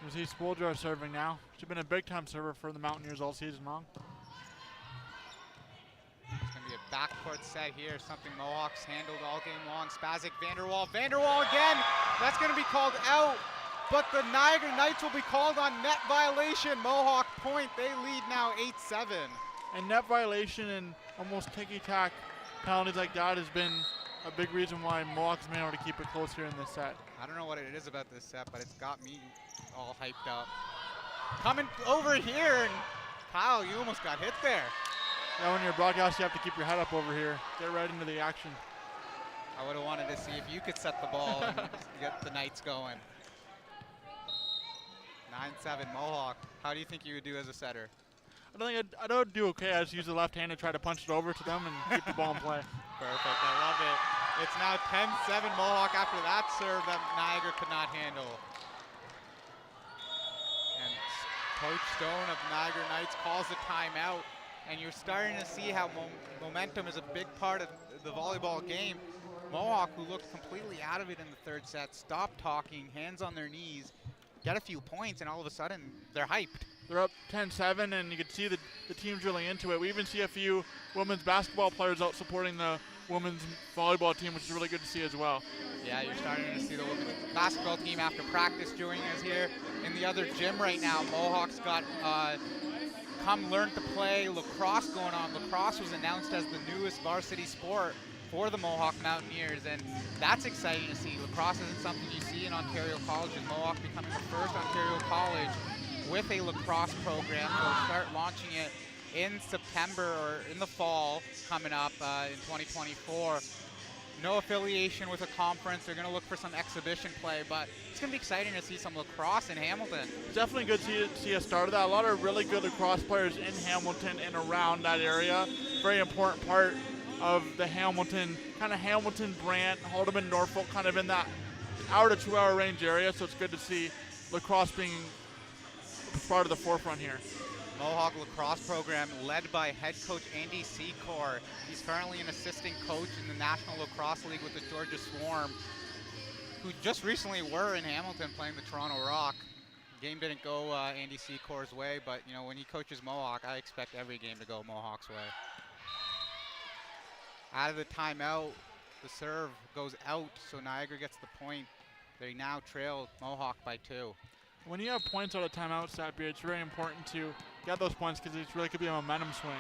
You see Spoljar serving now. She's been a big-time server for the Mountaineers all season long.
It's going to be a backcourt set here, something Mohawks handled all game long. Spazic, Vanderwall, Vanderwall again. That's going to be called out, but the Niagara Knights will be called on net violation. Mohawk point, they lead now 8-7.
And net violation and almost ticky-tack penalties like that has been a big reason why Mohawk's been able to keep it close here in this set.
I don't know what it is about this set, but it's got me all hyped up. Coming over here, and Kyle, you almost got hit there.
Yeah, when you're a broadcast, you have to keep your head up over here. Get right into the action.
I would have wanted to see if you could set the ball and get the Knights going. 9-7 Mohawk. How do you think you would do as a setter?
I don't do okay. I just use the left hand to try to punch it over to them and keep the ball in play.
Perfect, I love it. It's now 10-7 Mohawk after that serve that Niagara could not handle. And Coach Stone of Niagara Knights calls the timeout, and you're starting to see how momentum is a big part of the volleyball game. Mohawk, who looked completely out of it in the third set, stopped talking, hands on their knees, get a few points, and all of a sudden, they're hyped.
They're up 10-7, and you can see the team's really into it. We even see a few women's basketball players out supporting the women's volleyball team, which is really good to see as well.
Yeah, you're starting to see the women's basketball team after practice joining us here in the other gym right now. Mohawk's got Come Learn to Play lacrosse going on. Lacrosse was announced as the newest varsity sport for the Mohawk Mountaineers, and that's exciting to see. Lacrosse isn't something you see in Ontario colleges. Mohawk becoming the first Ontario college with a lacrosse program. They'll start launching it in September or in the fall coming up in 2024. No affiliation with a conference. They're going to look for some exhibition play, but it's going to be exciting to see some lacrosse in Hamilton.
It's definitely good to see a start of that. A lot of really good lacrosse players in Hamilton and around that area. Very important part of the Hamilton, Brant, Haldeman, Norfolk, kind of in that hour to 2 hour range area, so it's good to see lacrosse being part of the forefront here.
Mohawk lacrosse program led by head coach Andy Secor. He's currently an assistant coach in the National Lacrosse League with the Georgia Swarm, who just recently were in Hamilton playing the Toronto Rock. The game didn't go Andy Secor's way, but you know, when he coaches Mohawk, I expect every game to go Mohawk's way. Out of the timeout, the serve goes out, so Niagara gets the point. They now trail Mohawk by 2.
When you have points out of timeout, Sapir, it's very important to get those points because it really could be a momentum swing.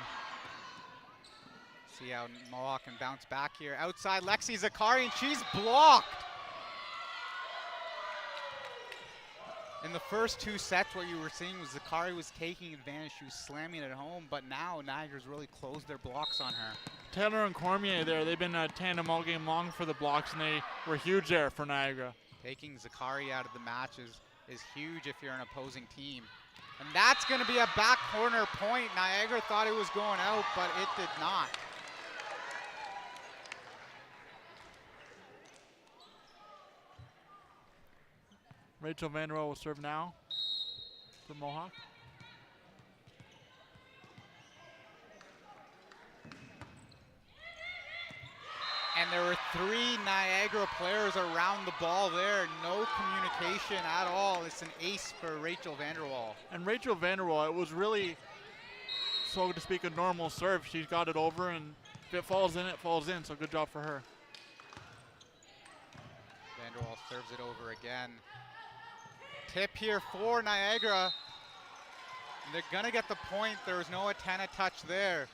See how Mohawk can bounce back here. Outside, Lexi Zakari, and she's blocked. In the first 2 sets, what you were seeing was Zakari was taking advantage. She was slamming it home, but now Niagara's really closed their blocks on her.
Taylor and Cormier there, they've been a tandem all game long for the blocks, and they were huge there for Niagara.
Taking Zakari out of the match is huge if you're an opposing team. And that's going to be a back corner point. Niagara thought it was going out, but it did not.
Rachel Vanderwell will serve now for Mohawk.
And there were 3 Niagara players around the ball there. No communication at all. It's an ace for Rachel Vanderwall.
And Rachel Vanderwall, it was really, so to speak, a normal serve. She's got it over, and if it falls in, it falls in. So good job for her.
Vanderwall serves it over again. Tip here for Niagara. They're gonna get the point. There was no Atena touch there.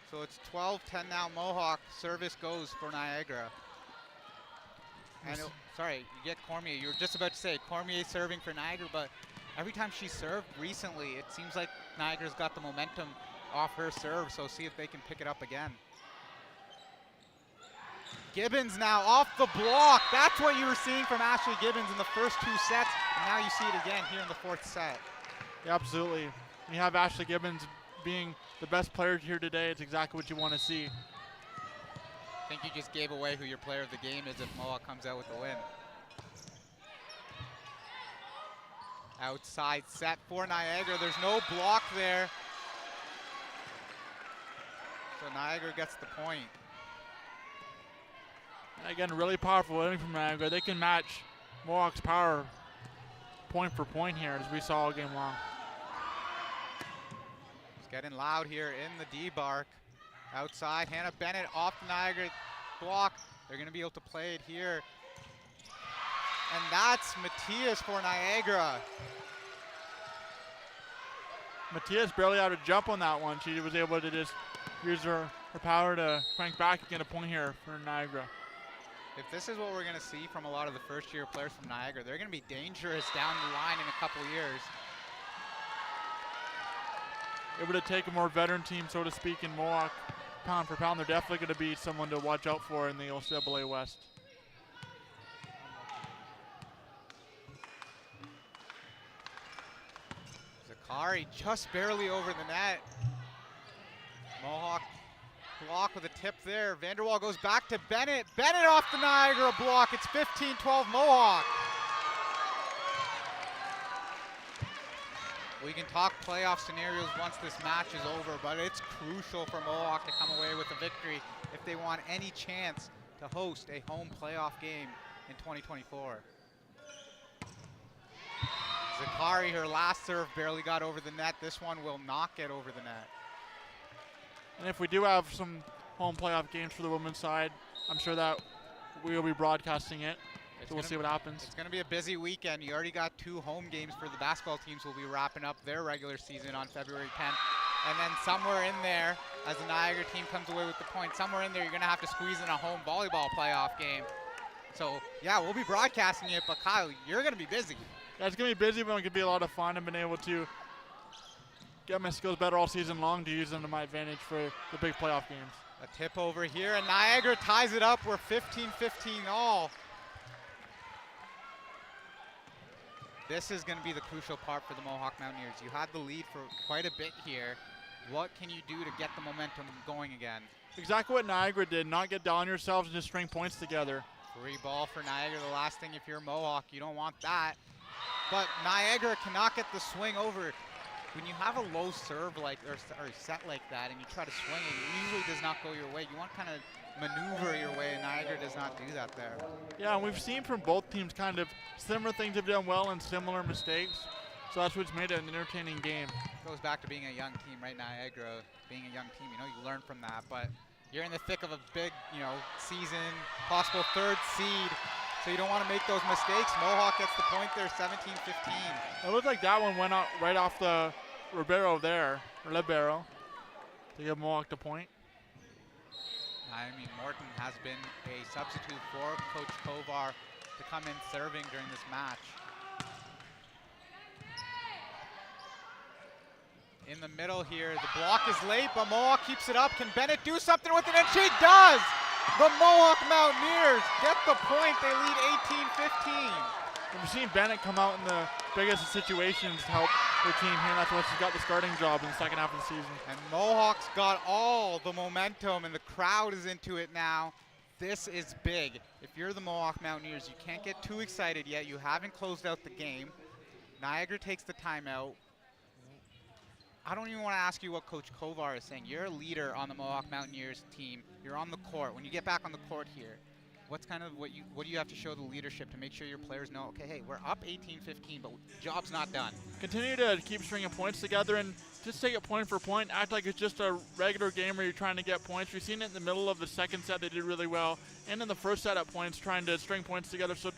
So it's 12-10 now Mohawk. Service goes for Niagara. And sorry, you get Cormier. You were just about to say Cormier serving for Niagara, but every time she served recently, it seems like Niagara's got the momentum off her serve, so see if they can pick it up again. Gibbons now off the block. That's what you were seeing from Ashley Gibbons in the first 2 sets, and now you see it again here in the 4th set.
Yeah, absolutely. You have Ashley Gibbons being the best player here today. It's exactly what you want to see.
I think you just gave away who your player of the game is if Mohawk comes out with the win. Outside set for Niagara. There's no block there. So Niagara gets the point.
And again, really powerful winning from Niagara. They can match Mohawk's power point for point here, as we saw all game long.
Getting loud here in the D-Bark. Outside, Hannah Bennett off the Niagara block. They're gonna be able to play it here. And that's Matthias for Niagara.
Matthias barely had a jump on that one. She was able to just use her power to crank back and get a point here for Niagara.
If this is what we're gonna see from a lot of the first-year players from Niagara, they're gonna be dangerous down the line in a couple years.
It would take a more veteran team, so to speak, in Mohawk, pound for pound. They're definitely going to be someone to watch out for in the OCAA West.
Zakari just barely over the net. Mohawk block with a tip there. Vanderwall goes back to Bennett. Bennett off the Niagara block. It's 15-12 Mohawk. We can talk playoff scenarios once this match is over, but it's crucial for Mohawk to come away with a victory if they want any chance to host a home playoff game in 2024. Zakari, her last serve barely got over the net. This one will not get over the net.
And if we do have some home playoff games for the women's side, I'm sure that we will be broadcasting it. So we'll see what happens.
It's going to be a busy weekend. You already got 2 home games for the basketball teams. Will be wrapping up their regular season on February 10th. And then somewhere in there, as the Niagara team comes away with the point, somewhere in there you're going to have to squeeze in a home volleyball playoff game. So, yeah, we'll be broadcasting it, but Kyle, you're going to be busy.
Yeah, it's going to be busy, but it's going to be a lot of fun. I've been able to get my skills better all season long to use them to my advantage for the big playoff games.
A tip over here, and Niagara ties it up. We're 15-15 all. This is going to be the crucial part for the Mohawk Mountaineers. You had the lead for quite a bit here. What can you do to get the momentum going again?
Exactly what Niagara did, not get down on yourselves and just string points together.
Free ball for Niagara. The last thing, if you're Mohawk, you don't want that. But Niagara cannot get the swing over. When you have a low serve like or set like that and you try to swing it, it usually does not go your way. You want to kind of maneuver your way, and Niagara does not do that there.
Yeah, and we've seen from both teams kind of similar things have done well and similar mistakes. So that's what's made it an entertaining game.
Goes back to being a young team, right? Niagara being a young team, you know, you learn from that. But you're in the thick of a big, you know, season, possible 3rd seed. So you don't want to make those mistakes. Mohawk gets the point there, 17-15.
It looked like that one went out right off the Libero there, or Libero, to give Mohawk the point.
I mean, Morton has been a substitute for Coach Kovar to come in serving during this match. in the middle here. The block is late, but Mohawk keeps it up. Can Bennett do something with it? And she does! The Mohawk Mountaineers get the point. They lead 18-15.
We've seen Bennett come out in the biggest of situations to help their team here. That's why she's got the starting job in the second half of the season.
And Mohawk's got all the momentum, and the crowd is into it now. This is big. If you're the Mohawk Mountaineers, you can't get too excited yet. You haven't closed out the game. Niagara takes the timeout. I don't even want to ask you what Coach Kovar is saying. You're a leader on the Mohawk Mountaineers team. You're on the court. When you get back on the court here, what do you have to show the leadership to make sure your players know, okay, hey, we're up 18-15, but job's not done.
Continue to keep stringing points together and just take it point for point. Act like it's just a regular game where you're trying to get points. We've seen it in the middle of the second set. They did really well. And in the first set at points, trying to string points together. So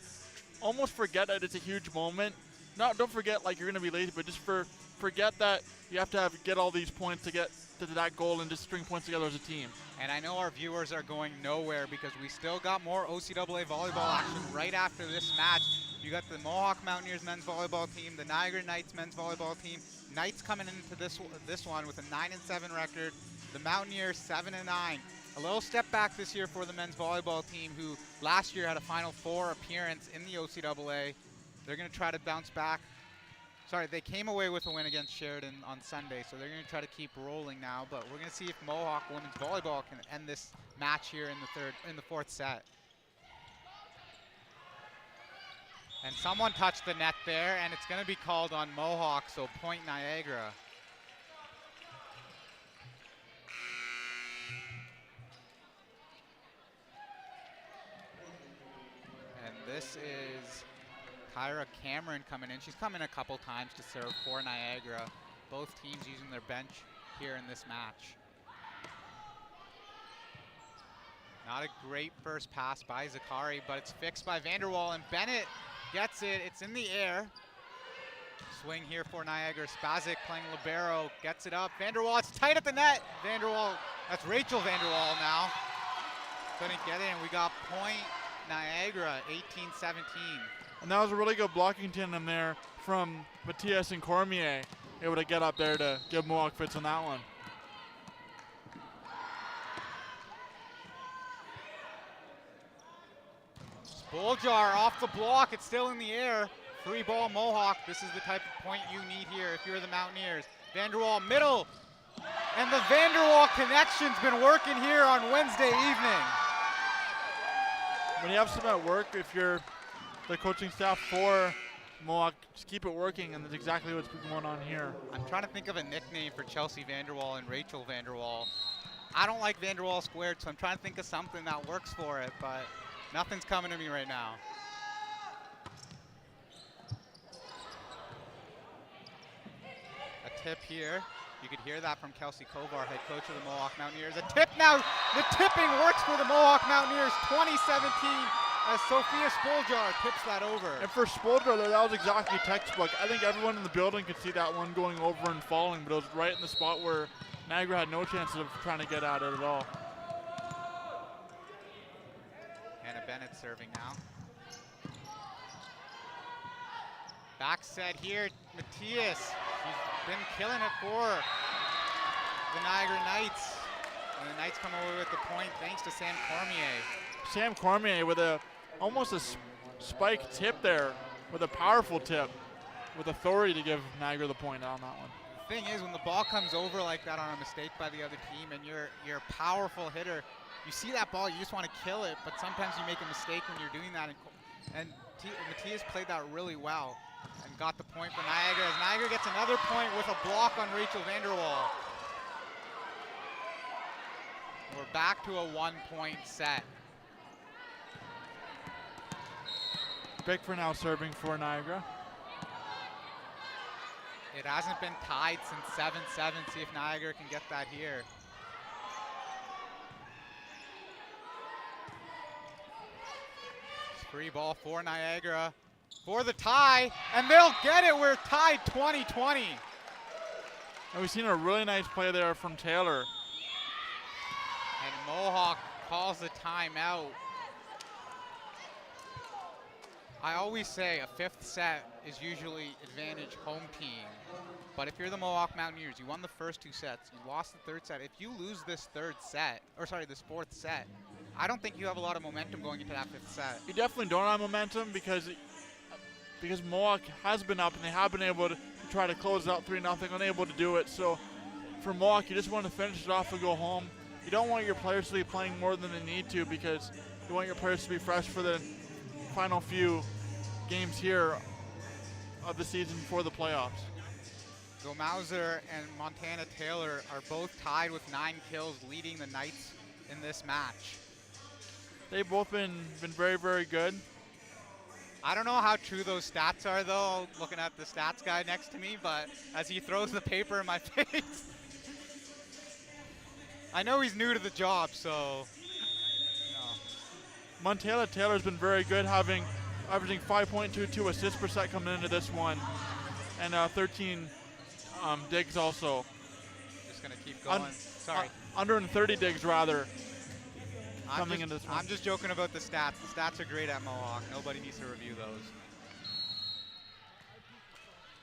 almost forget that it's a huge moment. Don't forget like you're going to be lazy, but just forget that you have to get all these points to get to that goal and just string points together as a team.
And I know our viewers are going nowhere because we still got more OCAA volleyball action right after this match. You got the Mohawk Mountaineers men's volleyball team, the Niagara Knights men's volleyball team. Knights coming into this one with a 9-7 record. The Mountaineers 7-9. A little step back this year for the men's volleyball team, who last year had a Final Four appearance in the OCAA. They're going to try to bounce back. Sorry, they came away with a win against Sheridan on Sunday, so they're going to try to keep rolling now. But we're going to see if Mohawk women's volleyball can end this match here in the fourth set. And someone touched the net there, and it's going to be called on Mohawk, so point Niagara. And this is Kyra Cameron coming in. She's come in a couple times to serve for Niagara. Both teams using their bench here in this match. Not a great first pass by Zakari, but it's fixed by Vanderwall, and Bennett gets it. It's in the air. Swing here for Niagara. Spazic playing libero, gets it up. Vanderwall, it's tight at the net. Vanderwall, that's Rachel Vanderwall now. Couldn't get it, and we got point Niagara, 18-17.
And that was a really good blocking tandem there from Matthias and Cormier, able to get up there to give Mohawk fits on that one.
Spoljar off the block, it's still in the air. Free ball Mohawk. This is the type of point you need here if you're the Mountaineers. Vanderwall middle, and the Vanderwall connection's been working here on Wednesday evening.
When you have some at work, if you're the coaching staff for Mohawk, just keep it working, and that's exactly what's been going on here.
I'm trying to think of a nickname for Chelsea Vanderwall and Rachel Vanderwall. I don't like Vanderwall squared, so I'm trying to think of something that works for it, but nothing's coming to me right now. A tip here. You could hear that from Kelsey Kovar, head coach of the Mohawk Mountaineers. A tip now. The tipping works for the Mohawk Mountaineers, 2017. As Sophia Spoljar tips that over.
And for Spoljar, that was exactly textbook. I think everyone in the building could see that one going over and falling, but it was right in the spot where Niagara had no chance of trying to get at it at all.
Hannah Bennett serving now. Back set here, Matthias. She's been killing it for the Niagara Knights. And the Knights come away with the point thanks to Sam Cormier.
Sam Cormier with almost a spike tip there, with a powerful tip, with authority to give Niagara the point on that one.
The thing is, when the ball comes over like that on a mistake by the other team, and you're a powerful hitter, you see that ball, you just want to kill it, but sometimes you make a mistake when you're doing that. And Matthias played that really well and got the point for Niagara, as Niagara gets another point with a block on Rachel Vanderwall. We're back to a 1-point set.
Bickford now serving for Niagara.
It hasn't been tied since 7-7. See if Niagara can get that here. Free ball for Niagara for the tie, and they'll get it. We're tied 20-20.
And we've seen a really nice play there from Taylor.
And Mohawk calls the timeout. I always say a fifth set is usually advantage home team. But if you're the Mohawk Mountaineers, you won the first 2 sets, you lost the third set. If you lose this this fourth set, I don't think you have a lot of momentum going into that fifth set.
You definitely don't have momentum because Mohawk has been up and they have been able to try to close out 3-0, unable to do it. So for Mohawk, you just want to finish it off and go home. You don't want your players to be playing more than they need to because you want your players to be fresh for the final few games here of the season for the playoffs.
So Mauser and Montana Taylor are both tied with 9 kills, leading the Knights in this match.
They've both been very, very good.
I don't know how true those stats are, though, looking at the stats guy next to me, but as he throws the paper in my face, I know he's new to the job, so.
Montana Taylor's been very good, averaging 5.22 assists per set coming into this one, and 13 digs also.
Just gonna keep going. Sorry.
130 digs rather. Coming into this one.
I'm just joking about the stats. The stats are great at Mohawk. Nobody needs to review those.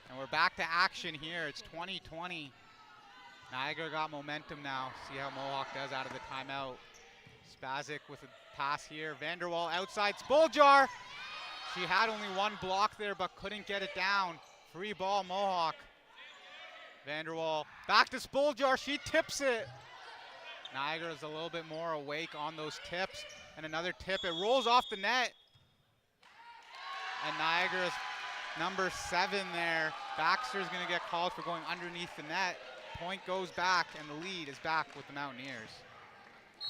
And we're back to action here. It's 2020. Niagara got momentum now. See how Mohawk does out of the timeout. Spazic with a pass here. Vanderwall outside. Spoljar. She had only 1 block there, but couldn't get it down. Free ball, Mohawk. Vanderwall back to Spoljar. She tips it. Niagara's a little bit more awake on those tips. And another tip. It rolls off the net. And Niagara's number 7 there. Baxter's going to get called for going underneath the net. Point goes back, and the lead is back with the Mountaineers.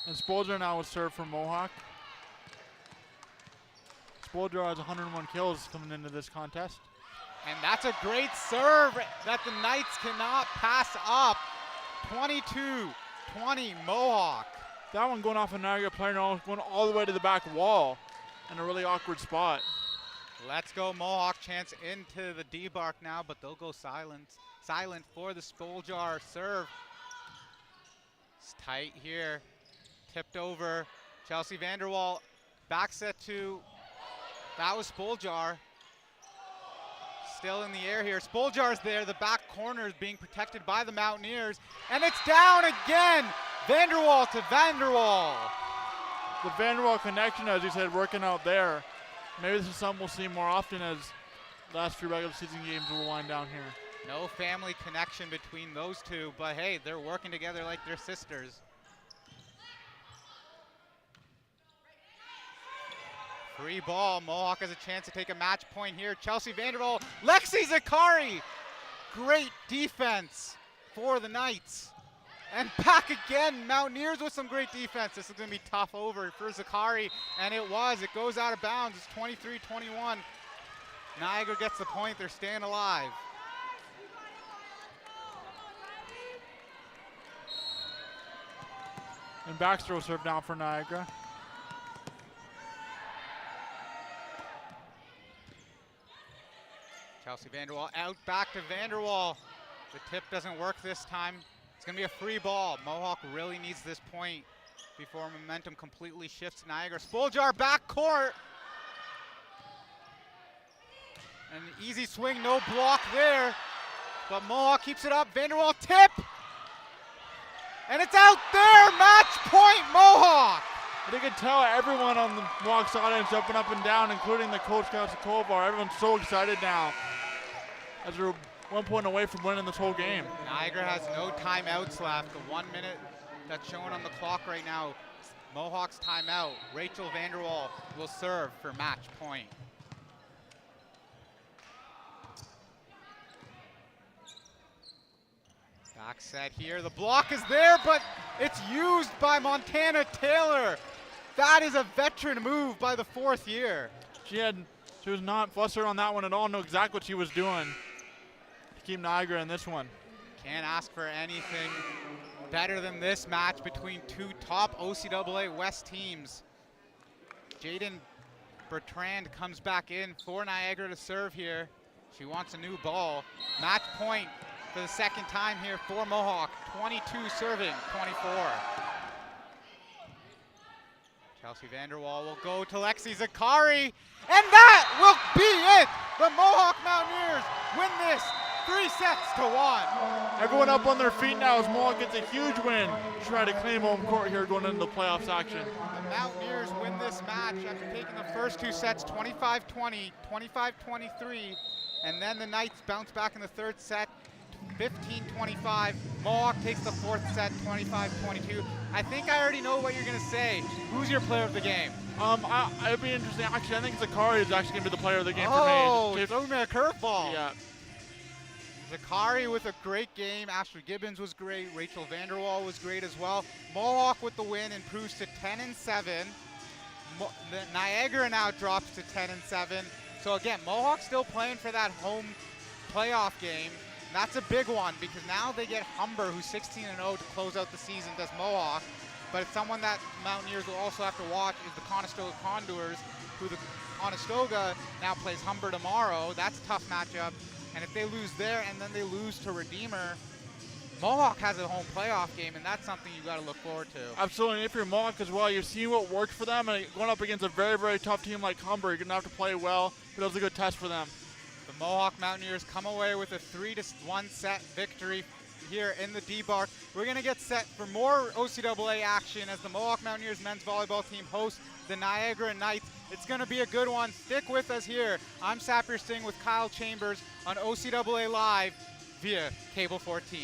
And Spoljar now will serve for Mohawk. Spoljar has 101 kills coming into this contest.
And that's a great serve that the Knights cannot pass up. 22-20 Mohawk.
That one going off a Niagara player, going all the way to the back wall in a really awkward spot.
Let's go Mohawk. Chance into the debark now, but they'll go silent for the Spoljar serve. It's tight here. Tipped over. Chelsea Vanderwall. Back set 2. That was Spoljar. Still in the air here. Spoljar's there. The back corner is being protected by the Mountaineers. And it's down again. Vanderwall to Vanderwall.
The Vanderwall connection, as you said, working out there. Maybe this is something we'll see more often as the last few regular season games will wind down here.
No family connection between those two, but hey, they're working together like they're sisters. Free ball. Mohawk has a chance to take a match point here. Chelsea Vanderwall. Lexi Zakari. Great defense for the Knights. And back again. Mountaineers with some great defense. This is going to be tough over for Zakari. And it was. It goes out of bounds. It's 23-21. Niagara gets the point. They're staying alive.
And Baxter will serve down for Niagara.
Chelsea Vanderwall out back to Vanderwall. The tip doesn't work this time. It's going to be a free ball. Mohawk really needs this point before momentum completely shifts to Niagara. Spoljar back court. An easy swing, no block there. But Mohawk keeps it up. Vanderwall tip. And it's out there. Match point, Mohawk.
You can tell everyone on the Mohawk's audience jumping up and down, including the coach, Coach Kovar. Everyone's so excited now as we're 1 point away from winning this whole game.
Niagara has no timeouts left. The 1 minute that's showing on the clock right now, Mohawk's timeout. Rachel Vanderwall will serve for match point. Back set here. The block is there, but it's used by Montana Taylor. That is a veteran move by the 4th year.
She was not flustered on that one at all. Knew exactly what she was doing to keep Niagara in this one.
Can't ask for anything better than this match between 2 top OCAA West teams. Jaden Bertrand comes back in for Niagara to serve here. She wants a new ball. Match point for the 2nd time here for Mohawk. 22 serving, 24. Chelsea Vanderwall will go to Lexi Zakari, and that will be it. The Mohawk Mountaineers win this 3-1.
Everyone up on their feet now as Mohawk gets a huge win to try to claim home court here going into the playoffs action.
The Mountaineers win this match after taking the first 2 sets 25-20, 25-23, and then the Knights bounce back in the third set 15-25. Mohawk takes the fourth set 25-22. I think I already know what you're going to say. Who's your player of the game?
It'd be interesting. Actually, I think Zakari is actually going to be the player of the game for me.
Oh, throw me a curveball.
Yeah.
Zakari with a great game. Ashley Gibbons was great. Rachel Vanderwall was great as well. Mohawk with the win improves to 10-7. Niagara now drops to 10-7. So again, Mohawk still playing for that home playoff game. And that's a big one because now they get Humber, who's 16-0 to close out the season, does Mohawk. But it's someone that Mountaineers will also have to watch is the Conestoga Condors, who the Conestoga now plays Humber tomorrow. That's a tough matchup. And if they lose there and then they lose to Redeemer, Mohawk has a home playoff game, and that's something you got to look forward to.
Absolutely. And if you're Mohawk as well, you've seen what worked for them, and going up against a very, very tough team like Humber, you're going to have to play well, but it was a good test for them.
The Mohawk Mountaineers come away with a 3-1 set victory here in the D-Bar. We're going to get set for more OCAA action as the Mohawk Mountaineers men's volleyball team hosts the Niagara Knights. It's going to be a good one. Stick with us here. I'm Sapir Singh with Kyle Chambers on OCAA Live via Cable 14.